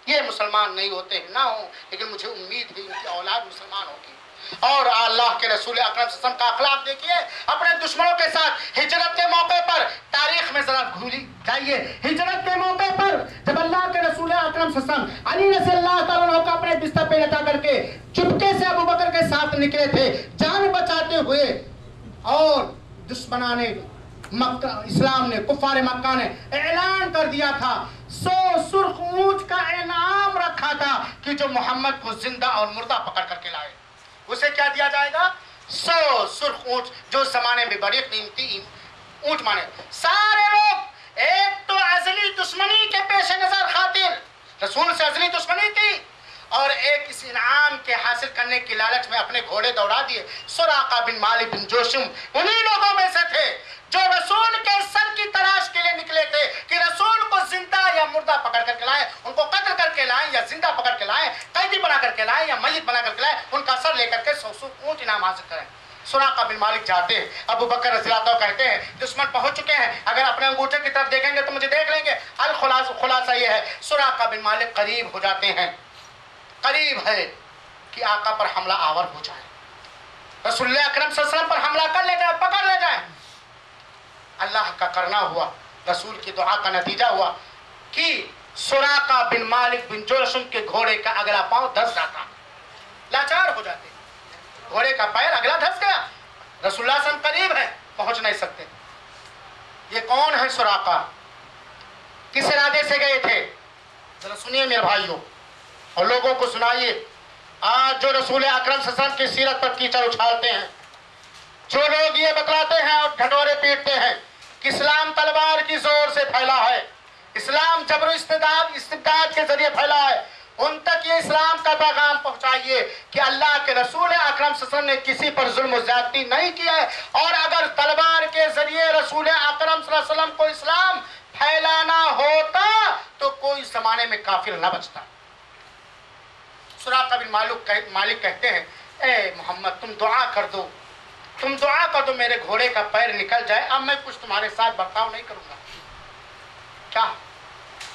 یہ مسلمان نہیں ہوتے ہیں، نہ ہوں، لیکن مجھے امید ہے ان کی اولاد مسلمان ہوگی۔ اور اللہ کے رسول اکرم صلی اللہ علیہ وسلم کا اخلاق دیکھیے، اپنے دشمنوں کے ساتھ ہجرت کے موقع پر، تاریخ میں ذرا بھولی جائیے، ہجرت کے موقع پر جب اللہ کے رسول اکرم صلی اللہ علیہ وسلم علی رضی اللہ تعالیٰ عنہ کو اپنے بستر پہ لٹا کر کے چپکے سے ابو بکر کے ساتھ نکلے تھے جان بچاتے ہوئے، اور دشمنان مکہ، اسلام نے، کفار مکہ نے اعلان کر دیا تھا، 100 سرخ اونٹ کا انعام رکھا تھا کہ جو محمد کو زندہ اور مردہ پکڑ کر کے لائے، اسے کیا دیا جائے گا؟ 100 سرخ اونٹ، جو زمانے میں بڑی قیمتی اونٹ مانے۔ سارے لوگ ایک تو ازلی دشمنی کے پیش نظر خاطر رسول سے ازلی دشمنی تھی، اور ایک اس انعام کے حاصل کرنے کی لالچ میں اپنے گھوڑے دوڑا دیے۔ سراقہ بن مالک بن جوشم انہی لوگوں میں سے تھے جو رسول کے سر کی تلاش کے لیے نکلے تھے کہ رسول کو زندہ یا مردہ پکڑ کر کے لائیں، ان کو قتل کر کے لائیں یا زندہ پکڑ کے لائیں، قیدی بنا کر کے لائیں یا میت بنا کر کے لائیں، ان کا سر لے کر کے 100 اونٹ انعام حاصل کریں۔ سراقہ بن مالک جاتے ہیں، ابو بکر رضی اللہ عنہ کہتے ہیں دشمن پہنچ چکے ہیں، اگر اپنے انگوٹھے کی طرف دیکھیں گے تو مجھے دیکھ لیں گے۔ خلاصہ یہ ہے، سراقہ بن مالک قریب ہو جاتے ہیں، قریب ہے کہ آقا پر حملہ آور ہو جائے، رسول اللہ اکرم صلی اللہ علیہ وسلم پر حملہ کر لے جائے، پکڑ لے جائے۔ اللہ کا کرنا ہوا، رسول کی دعا کا نتیجہ ہوا کہ سراقہ بن مالک بن جوشم کے گھوڑے کا اگلا پاؤں دھس جاتا، لاچار ہو جاتے، گھوڑے کا پیر اگلا دھس گیا، رسول اللہ صلی اللہ علیہ وسلم قریب ہیں، پہنچ نہیں سکتے۔ یہ کون ہے سراقہ؟ کس ارادے سے گئے تھے؟ ذرا سنیے میرے بھائیوں اور لوگوں کو سنائیے۔ آج جو رسول اکرم صلی اللہ علیہ وسلم کی سیرت پر کیچڑ اچھالتے ہیں، جو لوگ یہ بتلاتے ہیں اور ڈھڈورے پیٹتے ہیں کہ اسلام تلوار کی زور سے پھیلا ہے، اسلام جبر و استبداد کے ذریعے پھیلا ہے، ان تک یہ اسلام کا پیغام پہنچائیے کہ اللہ کے رسول اکرم صلی اللہ علیہ وسلم نے کسی پر ظلم و زیادتی نہیں کیا ہے، اور اگر تلوار کے ذریعے رسول اکرم صلی اللہ علیہ وسلم کو اسلام پھیلانا ہوتا تو کوئی زمانے میں کافر نہ بچتا۔ سراقہ بن مالک کہتے ہیں اے محمد تم دعا کر دو، تم دعا کر دو میرے گھوڑے کا پیر نکل جائے، اب میں کچھ تمہارے ساتھ برتاؤ نہیں کروں گا۔ کیا؟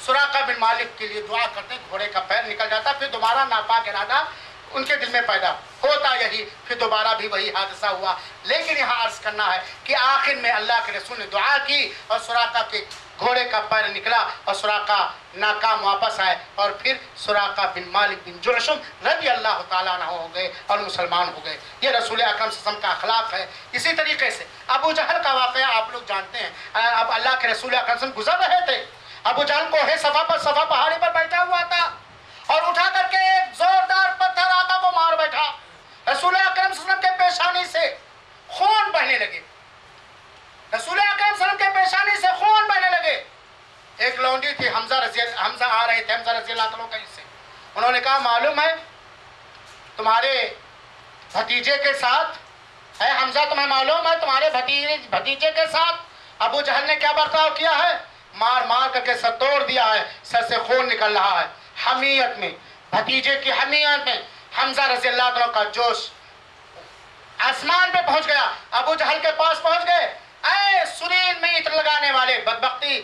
سراقہ بن مالک کے لیے دعا کرتے ہیں، گھوڑے کا پیر نکل جاتا، پھر دوبارہ ناپاک ارادہ ان کے دل میں پیدا ہوتا، یہی پھر دوبارہ بھی وہی حادثہ ہوا۔ لیکن یہاں عرض کرنا ہے کہ آخر میں اللہ کے رسول نے دعا کی اور سراقہ کے گھوڑے کا پیر نکلا اور سراقہ ناکام واپس آئے، اور پھر سراقہ بن مالک بن جوشم رضی اللہ تعالیٰ عنہ ہو گئے اور مسلمان ہو گئے۔ یہ رسول اکرم صلی اللہ علیہ وسلم کا اخلاق ہے۔ اسی طریقے سے ابو جہل کا واقعہ آپ لوگ جانتے ہیں، اب اللہ کے رسول اکرم صلی اللہ علیہ وسلم گزر رہے تھے، ابو جہل کوہ صفا پہاڑی پر بیٹھا ہوا تھا اور اٹھا کر کے ایک زوردار پتھر آقا کو مار بیٹھا، رسول اکرم صلی اللہ علیہ وسلم کے پیشانی سے خون بہنے لگے، رسول اکرم صلی اللہ علیہ وسلم کے پیشانی سے خون بہنے لگے۔ ایک لونڈی تھی، حمزہ آ رہے تھے، حمزہ رضی اللہ عنہ کہیں سے، انہوں نے کہا معلوم ہے تمہارے بھتیجے کے ساتھ ہے، حمزہ تمہیں معلوم ہے تمہارے بھتیجے کے ساتھ ابو جہل نے کیا برتاؤ کیا ہے؟ مار مار کر کے سر توڑ دیا ہے، سر سے خون نکل رہا ہے۔ حمیت میں، بھتیجے کی حمیت میں حمزہ رضی اللہ عنہ کا جوش آسمان پہ پہنچ گیا۔ ابو جہل کے پاس پہنچ گئے، اے سنین میں عطر لگانے والے بدبخت، اے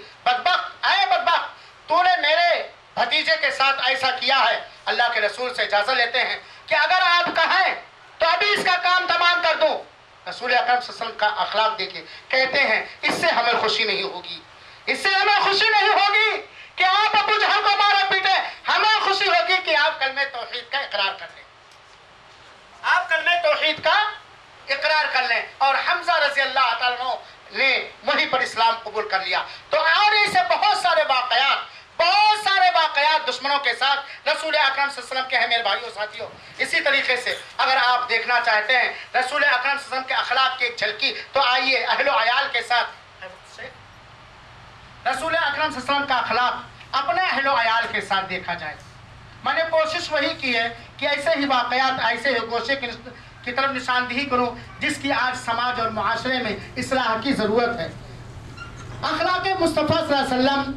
بدبخت، تو نے میرے بھتیجے کے ساتھ ایسا کیا ہے۔ اللہ کے رسول سے اجازت لیتے ہیں کہ اگر آپ کہیں تو ابھی اس کا کام تمام کر دوں۔ رسول اکرم صلی اللہ علیہ وسلم کا اخلاق دیکھیں، کہتے ہیں اس سے ہمیں خوشی نہیں ہوگی، اس سے ہمیں خوشی نہیں ہوگی کہ آپ ابو جہل کو مارا پیٹے، ہمیں خوشی ہوگی کہ آپ کلمہ توحید کا اقرار کر لیں، آپ کلمہ توحید کا اقرار کر لیں۔ اور حمزہ رضی اللہ تعالیٰ نے وہیں پر اسلام قبول کر لیا۔ تو اور ایسے بہت سارے واقعات دشمنوں کے ساتھ رسول اکرم صلی اللہ علیہ وسلم کے ہیں میرے بھائیوں ساتھیوں۔ اسی طریقے سے اگر آپ دیکھنا چاہتے ہیں رسول اکرم صلی اللہ علیہ وسلم کے اخلاق کی ایک جھلکی، تو آئیے اہل و عیال کے ساتھ رسول اکرم صلی اللہ علیہ وسلم کا اخلاق اپنے اہل و عیال کے ساتھ دیکھا جائے۔ میں نے کوشش وہی کی ہے کہ ایسے ہی واقعات، ایسے ہی گوشے کی طرف نشاندہی کروں جس کی آج سماج اور معاشرے میں اصلاح کی ضرورت ہے۔ اخلاق مصطفیٰ صلی اللہ علیہ وسلم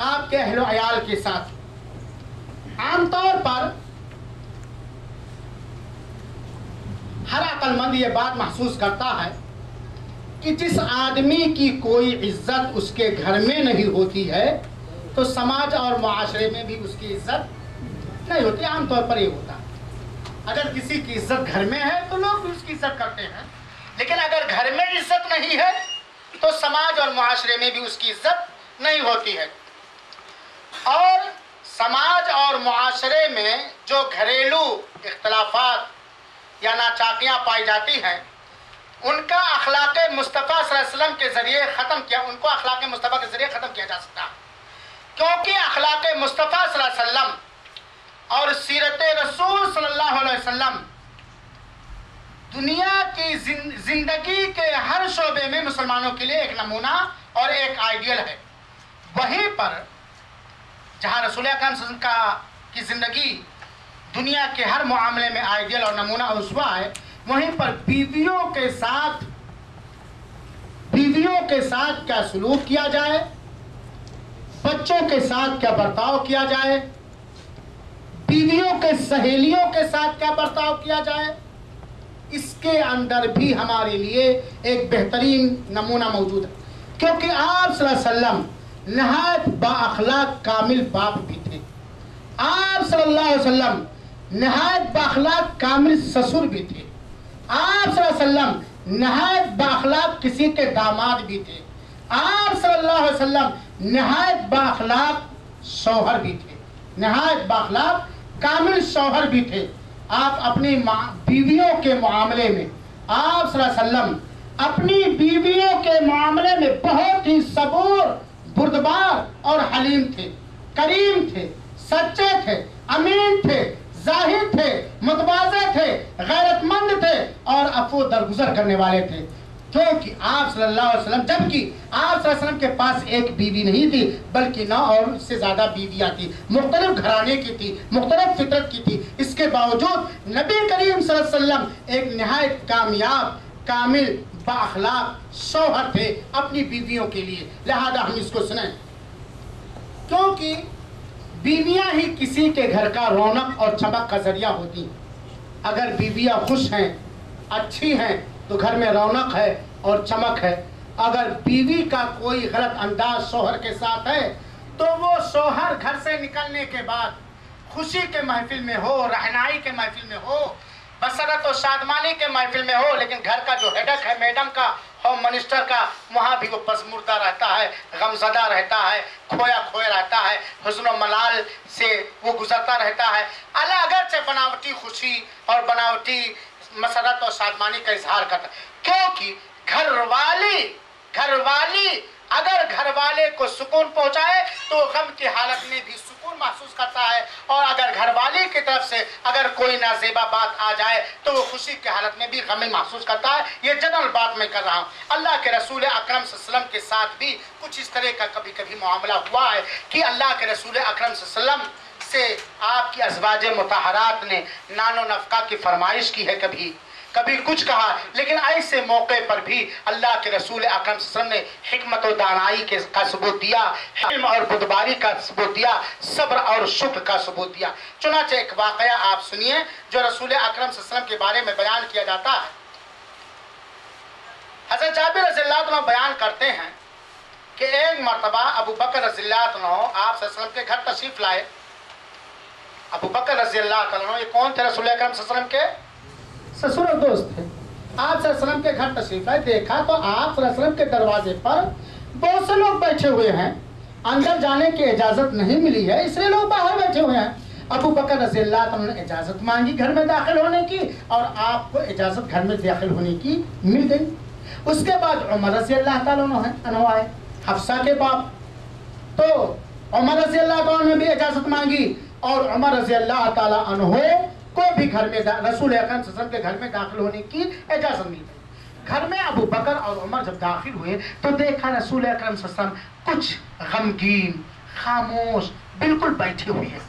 آپ کے اہل و عیال کے ساتھ عام طور پر ہر عقل مند یہ بات محسوس کرتا ہے کہ جس آدمی کی کوئی عزت اس کے گھر میں نہیں ہوتی ہے تو سماج اور معاشرے میں بھی اس کی عزت نہیں ہوتی۔ عام طور پر یہ ہوتا ہے، اگر کسی کی عزت گھر میں ہے تو لوگ بھی اس کی عزت کرتے ہیں، لیکن اگر گھر میں عزت نہیں ہے تو سماج اور معاشرے میں بھی اس کی عزت نہیں ہوتی ہے۔ اور سماج اور معاشرے میں جو گھریلو اختلافات یا ناچاکیاں پائی جاتی ہیں ان کا اخلاق مصطفیٰ صلی اللہ علیہ وسلم کے ذریعے ان کو اخلاق مصطفیٰ کے ذریعے ختم کیا جا سکتا ہے، کیونکہ اخلاق مصطفیٰ صلی اللہ علیہ وسلم اور سیرت رسول صلی اللہ علیہ وسلم دنیا کی زندگی کے ہر شعبے میں مسلمانوں کے لیے ایک نمونہ اور ایک آئیڈیل ہے۔ وہیں پر جہاں رسول اکرم صلی اللہ علیہ وسلم کی زندگی دنیا کے ہر معاملے میں آئیڈیل اور نمونہ اور اسوہ ہے، وہیں پر بیویوں کے ساتھ کیا سلوک کیا جائے، بچوں کے ساتھ کیا برتاؤ کیا جائے، بیویوں کے سہیلیوں کے ساتھ کیا برتاؤ کیا جائے، اس کے اندر بھی ہمارے لیے ایک بہترین نمونہ موجود ہے، کیونکہ آپ صلی اللہ علیہ وسلم نہایت با اخلاق کامل باپ بھی تھے، آپ صلی اللہ علیہ وسلم نہایت با اخلاق کامل سسر بھی تھے، آپ صلی اللہ علیہ وسلم نہایت با اخلاق کسی کے داماد بھی تھے، آپ صلی اللہ علیہ وسلم نہایت با اخلاق شوہر بھی تھے، نہایت با اخلاق کامل شوہر بھی تھے۔ آپ اپنی بیویوں کے معاملے میں آپ صلی اللہ علیہ وسلم اپنی بیویوں کے معاملے میں بہت ہی صبور، بردبار اور حلیم تھے، کریم تھے، سچے تھے، امین تھے، زاہد تھے، متواضع تھے، غیرت مند تھے اور عفو درگزر کرنے والے تھے۔ کیونکہ آپ صلی اللہ علیہ وسلم، جبکہ آپ صلی اللہ علیہ وسلم کے پاس ایک بیوی نہیں تھی بلکہ 9 اور اس سے زیادہ بیویاں تھیں، مختلف گھرانے کی تھی، مختلف فطرت کی تھی، اس کے باوجود نبی کریم صلی اللہ علیہ وسلم ایک نہایت کامیاب، کامل، با اخلاق شوہر تھے اپنی بیویوں کے لیے۔ لہذا ہم اس کو سنیں، کیونکہ بیویاں ہی کسی کے گھر کا رونق اور چمک کا ذریعہ ہوتی ہیں۔ اگر بیویاں خوش ہیں، اچھی ہیں تو گھر میں رونق ہے اور چمک ہے۔ اگر بیوی کا کوئی غلط انداز شوہر کے ساتھ ہے تو وہ شوہر گھر سے نکلنے کے بعد خوشی کے محفل میں ہو، رہنائی کے محفل میں ہو، بسرت و شادمانی کے محفل میں ہو، لیکن گھر کا جو ہیڈک ہے، میڈم کا، ہوم منسٹر کا، وہاں بھی وہ پسمردہ رہتا ہے، غمزدہ رہتا ہے، کھویا کھویا رہتا ہے، حزن و ملال سے وہ گزرتا رہتا ہے۔ اگرچہ بناوٹی خوشی اور بناوٹی مسرت اور شادمانی کا اظہار کرتا ہے، کیونکہ گھر والی اگر گھر والے کو سکون پہنچائے تو غم کی حالت میں بھی سکون محسوس کرتا ہے، اور اگر گھر والی کی طرف سے اگر کوئی نازیبا بات آ جائے تو وہ خوشی کی حالت میں بھی غم محسوس کرتا ہے۔ یہ جنرل بات میں کر رہا ہوں۔ اللہ کے رسول اکرم صلی اللہ علیہ وسلم کے ساتھ بھی کچھ اس طرح کا کبھی کبھی معاملہ ہوا ہے کہ اللہ کے رسول اکرم صلی اللہ علیہ وسلم سے آپ کی ازواج مطہرات نے نان و نفقہ کی فرمائش کی ہے، کبھی کچھ کہا، لیکن ایسے موقع پر بھی اللہ کے رسول اکرم صلی اللہ علیہ وسلم نے حکمت و دانائی کا ثبوت دیا، حلم اور بردباری کا ثبوت دیا، صبر اور شکر کا ثبوت دیا۔ چنانچہ ایک واقعہ آپ سنیے جو رسول اکرم صلی اللہ علیہ وسلم کے بارے میں بیان کیا جاتا ہے۔ حضرت جابر رضی اللہ عنہ بیان کرتے ہیں کہ ایک مرتبہ ابو بکر رضی اللہ عنہ آپ صلی اللہ علیہ وسلم کے گھر تشریف لائے۔ ابو بکر رضی اللہ عنہ یہ کون تھے؟ رسول اکرم صلی اللہ علیہ وسلم کے سسر اور دوست تھے۔ آپ صلی اللہ علیہ وسلم کے گھر تشریف لائے، دیکھا تو آپ صلی اللہ علیہ وسلم کے دروازے پر بہت سے لوگ بیٹھے ہوئے ہیں، اندر جانے کی اجازت نہیں ملی ہے، اس لیے لوگ باہر بیٹھے ہوئے ہیں۔ ابو بکر رضی اللہ عنہ نے اجازت مانگی گھر میں داخل ہونے کی، اور آپ کو اجازت گھر میں داخل ہونے کی مل گئی۔ اس کے بعد عمر رضی اللہ تعالیٰ عنہ آئے، حفصہ کے باپ، تو عمر رضی اللہ عنہ نے بھی اجازت مانگی، اور عمر رضی اللہ تعالیٰ عنہ کو بھی گھر میں رسول اکرم صلی اللہ علیہ وسلم کے گھر میں داخل ہونے کی اجازت مل گئی۔ گھر میں ابو بکر اور عمر جب داخل ہوئے تو دیکھا رسول اکرم صلی اللہ علیہ وسلم کچھ غمگین، خاموش بالکل بیٹھے ہوئے ہیں،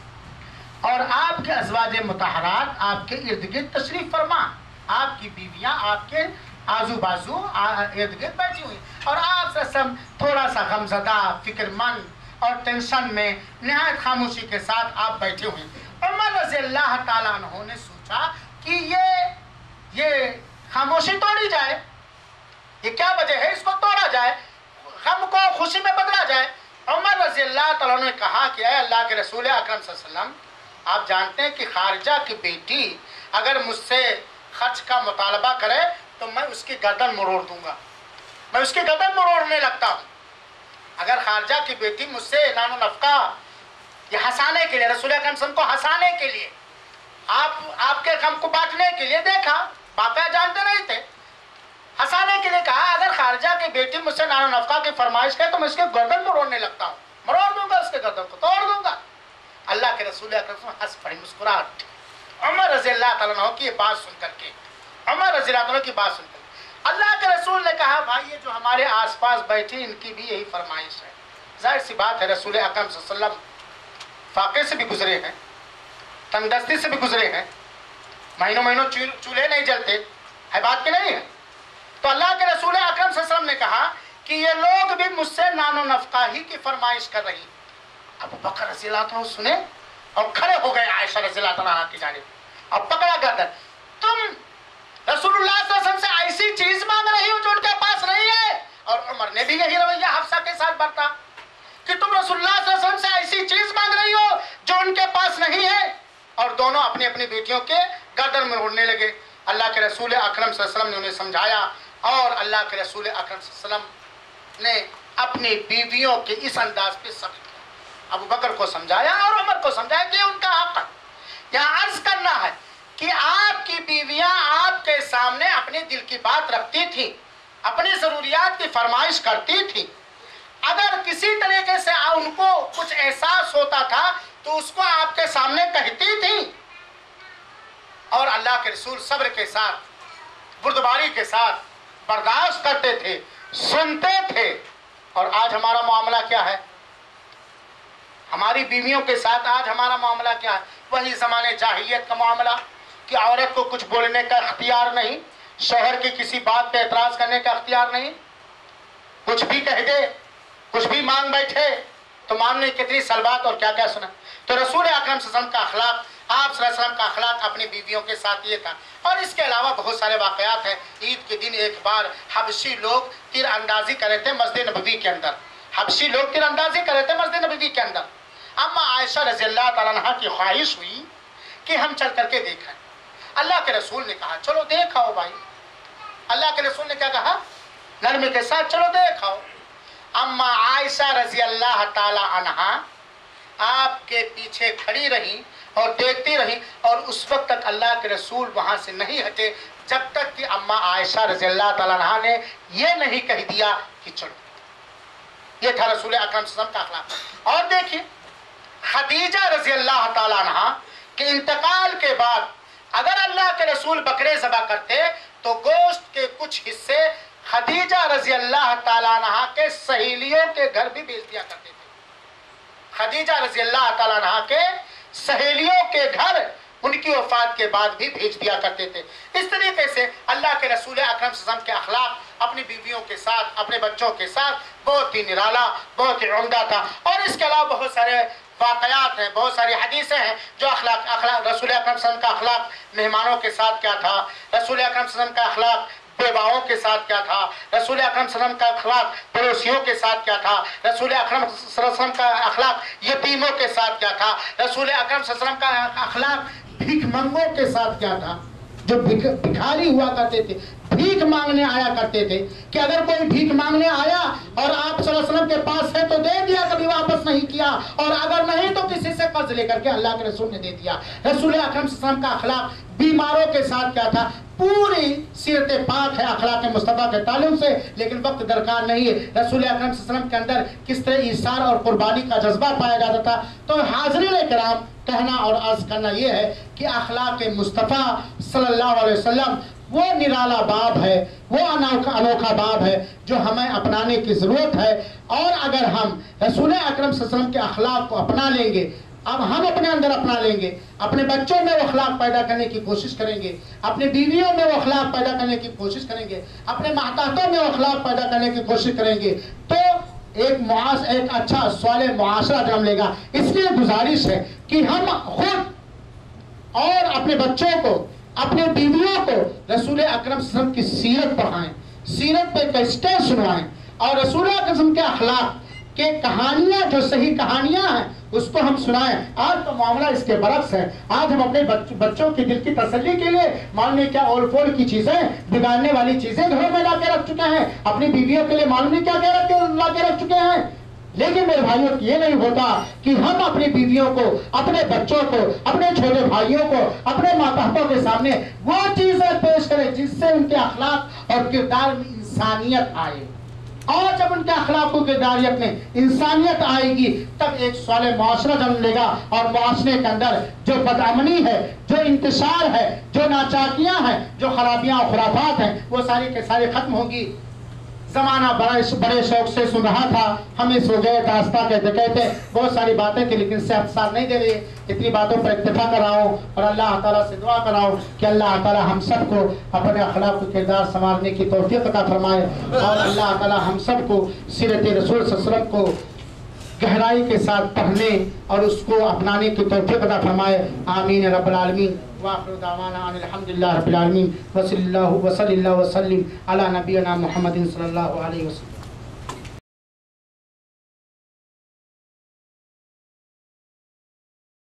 اور آپ کے ازواج مطہرات آپ کے ارد گرد تشریف فرما، آپ کی بیویاں آپ کے آزو بازو ارد گرد بیٹھی ہوئی، اور آپ صلی اللہ علیہ وسلم تھوڑا سا غمزدہ، فکر مند اور ٹینشن میں نہایت خاموشی کے ساتھ آپ بیٹھے ہوئے۔ عمر رضی اللہ تعالیٰ عنہ نے سوچا کہ یہ خاموشی توڑی جائے، یہ کیا وجہ ہے، اس کو توڑا جائے، غم کو خوشی میں بدلا جائے۔ عمر رضی اللہ تعالیٰ عنہ نے کہا کہ اے اللہ کے رسول اکرم صلی اللہ علیہ وسلم، آپ جانتے ہیں کہ خارجہ کی بیٹی اگر مجھ سے خرچ کا مطالبہ کرے تو میں اس کی گردن مروڑ دوں گا، میں اس کی گردن مروڑنے لگتا ہوں۔ اگر خارجہ کی بیٹی مجھ سے نان و نفقہ یہ ہنسانے کے لیے، رسول اکرم صلی اللہ علیہ وسلم کو ہنسانے کے لیے، آپ کے غم کو بانٹنے کے لیے، دیکھا واقعہ جانتے نہیں تھے، ہنسانے کے لیے کہا، اگر خارجہ کی بیٹی مجھ سے نان و نفقہ کی فرمائش کرے تو میں اس کے گردن مروڑنے لگتا ہوں، مروڑ دوں گا، اس کے گردن کو توڑ دوں گا۔ اللہ کے رسول اکرم صلی اللہ علیہ وسلم ہنس پڑے، مسکراہٹ۔ عمر رضی اللہ تعالیٰ عنہ کی یہ بات سن کر کے، عمر رضی اللہ عنہ کی بات سن کر اللہ کے رسول نے کہا، بھائی یہ جو ہمارے آس پاس بیٹھی ان کی بھی یہی فرمائش ہے۔ ظاہر سی بات ہے، رسول اکرم صلی اللہ علیہ وسلم فاقے سے بھی گزرے ہیں، تنگدستی سے بھی گزرے ہیں، مہینوں چولہے نہیں جلتے، ہے بات کہ نہیں ہے؟ تو اللہ کے رسول اکرم صلی اللہ علیہ وسلم نے کہا کہ یہ لوگ بھی مجھ سے نان و نفقہ ہی کی فرمائش کر رہی۔ ابو بکر رضی اللہ عنہ سنے اور کھڑے ہو گئے عائشہ رضی اللہ عنہا کی جانب، اور پکڑا گردن، تم رسول اللہ صلی اللہ علیہ وسلم سے ایسی چیز مانگ رہی ہو جو ان کے پاس نہیں ہے۔ اور عمر نے بھی یہی رویہ حفصہ کے ساتھ برتا کہ تم رسول اللہ صلی اللہ علیہ وسلم سے ایسی چیز مانگ رہی ہو جو ان کے پاس نہیں ہے، اور دونوں اپنی اپنی بیٹیوں کے گردن میں اڑنے لگے۔ اللہ کے رسول اکرم صلی اللہ علیہ وسلم نے انہیں سمجھایا، اور اللہ کے رسول اکرم صلی اللہ علیہ وسلم نے اپنی بیویوں کے اس انداز پہ صبر کیا، ابو بکر کو سمجھایا اور عمر کو سمجھایا کہ ان کا حق ہے۔ یہاں عرض کرنا ہے کہ آپ کی بیویاں آپ کے سامنے اپنے دل کی بات رکھتی تھیں، اپنی ضروریات کی فرمائش کرتی تھیں، اگر کسی طریقے سے ان کو کچھ احساس ہوتا تھا تو اس کو آپ کے سامنے کہتی تھیں، اور اللہ کے رسول صبر کے ساتھ، بردباری کے ساتھ برداشت کرتے تھے، سنتے تھے۔ اور آج ہمارا معاملہ کیا ہے؟ ہماری بیویوں کے ساتھ آج ہمارا معاملہ کیا ہے؟ وہی زمانے جاہلیت کا معاملہ کہ عورت کو کچھ بولنے کا اختیار نہیں، شوہر کی کسی بات پہ اعتراض کرنے کا اختیار نہیں، کچھ بھی کہہ دے، کچھ بھی مانگ بیٹھے تو ماننے کتنی سلبات اور کیا کیا سنا۔ تو رسول اکرم صلی اللہ علیہ وسلم کا اخلاق، آپ صلی اللہ علیہ وسلم کا اخلاق اپنی بیویوں کے ساتھ یہ تھا۔ اور اس کے علاوہ بہت سارے واقعات ہیں۔ عید کے دن ایک بار حبشی لوگ تیر اندازی کر رہے تھے مسجد نبوی کے اندر، حبشی لوگ تیر اندازی کر رہے تھے مسجد نبوی کے اندر۔ اما عائشہ رضی اللہ تعالیٰ عنہا کی خواہش ہوئی کہ ہم چل کر کے دیکھیں۔ اللہ کے رسول نے کہا چلو دیکھ آؤ بھائی۔ اللہ کے رسول نے کیا کہا؟ نرمی کے ساتھ چلو دیکھ آؤ۔ اما عائشہ رضی اللہ تعالیٰ عنہا آپ کے پیچھے کھڑی رہی اور دیکھتی رہی، اور اس وقت تک اللہ کے رسول وہاں سے نہیں ہٹے جب تک کہ اما عائشہ رضی اللہ تعالیٰ عنہا نے یہ نہیں کہہ دیا کہ چلو۔ یہ تھا رسول اکرم صلی اللہ علیہ وسلم کا اخلاق۔ اور دیکھیے خدیجہ رضی اللہ تعالیٰ عنہا کے انتقال کے بعد اگر اللہ کے رسول بکرے ذبح کرتے تو گوشت کے کچھ حصے خدیجہ رضی اللہ تعالیٰ عنہا کے سہیلیوں کے گھر بھی بھیج دیا کرتے تھے۔ خدیجہ رضی اللہ تعالیٰ عنہا کے سہیلیوں کے گھر ان کی وفات کے بعد بھی بھیج دیا کرتے تھے۔ اس طریقے سے اللہ کے رسول اکرم صلی اللہ علیہ وسلم کے اخلاق اپنی بیویوں کے ساتھ، اپنے بچوں کے ساتھ بہت ہی نرالا، بہت ہی عمدہ تھا۔ اور اس کے علاوہ بہت سارے واقعات ہیں، بہت ساری حدیثیں ہیں جو اخلاق رسول اکرم صلی اللہ علیہ وسلم کا اخلاق مہمانوں کے ساتھ کیا تھا، رسول اکرم صلی اللہ علیہ وسلم کا اخلاق بیواؤں کے ساتھ کیا تھا، رسول اکرم صلی اللہ علیہ وسلم کا اخلاق پڑوسیوں کے ساتھ کیا تھا، رسول اکرم صلی اللہ علیہ وسلم کا اخلاق یتیموں کے ساتھ کیا تھا، رسول اکرم صلی اللہ علیہ وسلم کا اخلاق بھیک منگوں کے ساتھ کیا تھا، جو بھکاری ہوا کرتے تھے، بھیک مانگنے آیا کرتے تھے، کہ اگر کوئی بھیک مانگنے آیا اور آپ صلی اللہ علیہ وسلم کے پاس ہے تو دے دیا، کبھی واپس نہیں کیا، اور اگر نہیں تو کسی سے قرض لے کر کے اللہ کے رسول نے دے دیا۔ رسول اکرم صلی اللہ علیہ وسلم کا اخلاق بیماروں کے ساتھ کیا تھا، پوری سیرت پاک ہے اخلاق مصطفیٰ کے تعلق سے، لیکن وقت درکار نہیں ہے۔ رسول اکرم صلی اللہ علیہ وسلم کے اندر کس طرح ایثار اور قربانی کا جذبہ پایا جاتا تھا۔ تو حاضرین کرام، کہنا اور عرض کرنا یہ ہے کہ اخلاق مصطفیٰ صلی اللہ علیہ وسلم وہ نرالا باب ہے، وہ انوکھا باب ہے جو ہمیں اپنانے کی ضرورت ہے۔ اور اگر ہم رسول اکرم صلی اللہ علیہ وسلم کے اخلاق کو اپنا لیں گے، اب ہم اپنے اندر اپنا لیں گے، اپنے بچوں میں وہ اخلاق پیدا کرنے کی کوشش کریں گے، اپنے بیویوں میں وہ اخلاق پیدا کرنے کی کوشش کریں گے، اپنے ماتحتوں میں وہ اخلاق پیدا کرنے کی کوشش کریں گے، تو ایک اچھا صالح معاشرہ جنم لے گا۔ اس لیے گزارش ہے کہ ہم خود اور اپنے بچوں کو، اپنے بیویوں کو رسول اکرم صلی اللہ علیہ وسلم کی سیرت پڑھائیں، سیرت پہ کیسٹیں سنوائیں، اور رسول اکرم صلی اللہ علیہ وسلم کے اخلاق کے کہانیاں، جو صحیح کہانیاں ہیں، اس کو ہم سنائیں۔ آج تو معاملہ اس کے برعکس ہے، آج ہم اپنے بچوں کی دل کی تسلی کے لیے معلوم نہیں کیا اول فول کی چیزیں، بگاڑنے والی چیزیں گھروں میں لا کے رکھ چکے ہیں، اپنی بیویوں کے لیے معلوم نہیں کیا لا کے رکھ چکے ہیں۔ لیکن میرے بھائیوں یہ نہیں ہوتا کہ ہم اپنی بیویوں کو، اپنے بچوں کو، اپنے چھوٹے بھائیوں کو، اپنے ماتحتوں کے سامنے وہ چیزیں پیش کریں جس سے ان کے اخلاق اور کردار میں انسانیت آئے۔ اور جب ان کے اخلاق و کرداریت میں انسانیت آئے گی، تب ایک صالح معاشرہ جنم لے گا، اور معاشرے کے اندر جو بدامنی ہے، جو انتشار ہے، جو ناچاکیاں ہیں، جو خرابیاں و خرافات ہیں، وہ ساری کے سارے ختم ہوگی۔ زمانہ بڑے شوق سے سن رہا تھا، ہمیں سو گئے داستہ کہتے کہتے، بہت ساری باتیں تھیں لیکن سے اختصار نہیں دے رہے، اتنی باتوں پر اکتفا کر رہا ہوں، اور اللہ تعالیٰ سے دعا کر رہا ہوں کہ اللہ تعالیٰ ہم سب کو اپنے اخلاق و کردار سنوارنے کی توفیق عطا فرمائے، اور اللہ تعالیٰ ہم سب کو سیرت رسول صلی اللہ علیہ وسلم کو گہرائی کے ساتھ پڑھنے اور اس کو اپنانے کی توفیق عطا فرمائے۔ آمین رب العالمین۔ وآخر دعوانا ان الحمدللہ رب العالمین، وصلی اللہ وسلم علی نبینا محمد صلی اللہ علیہ وسلم۔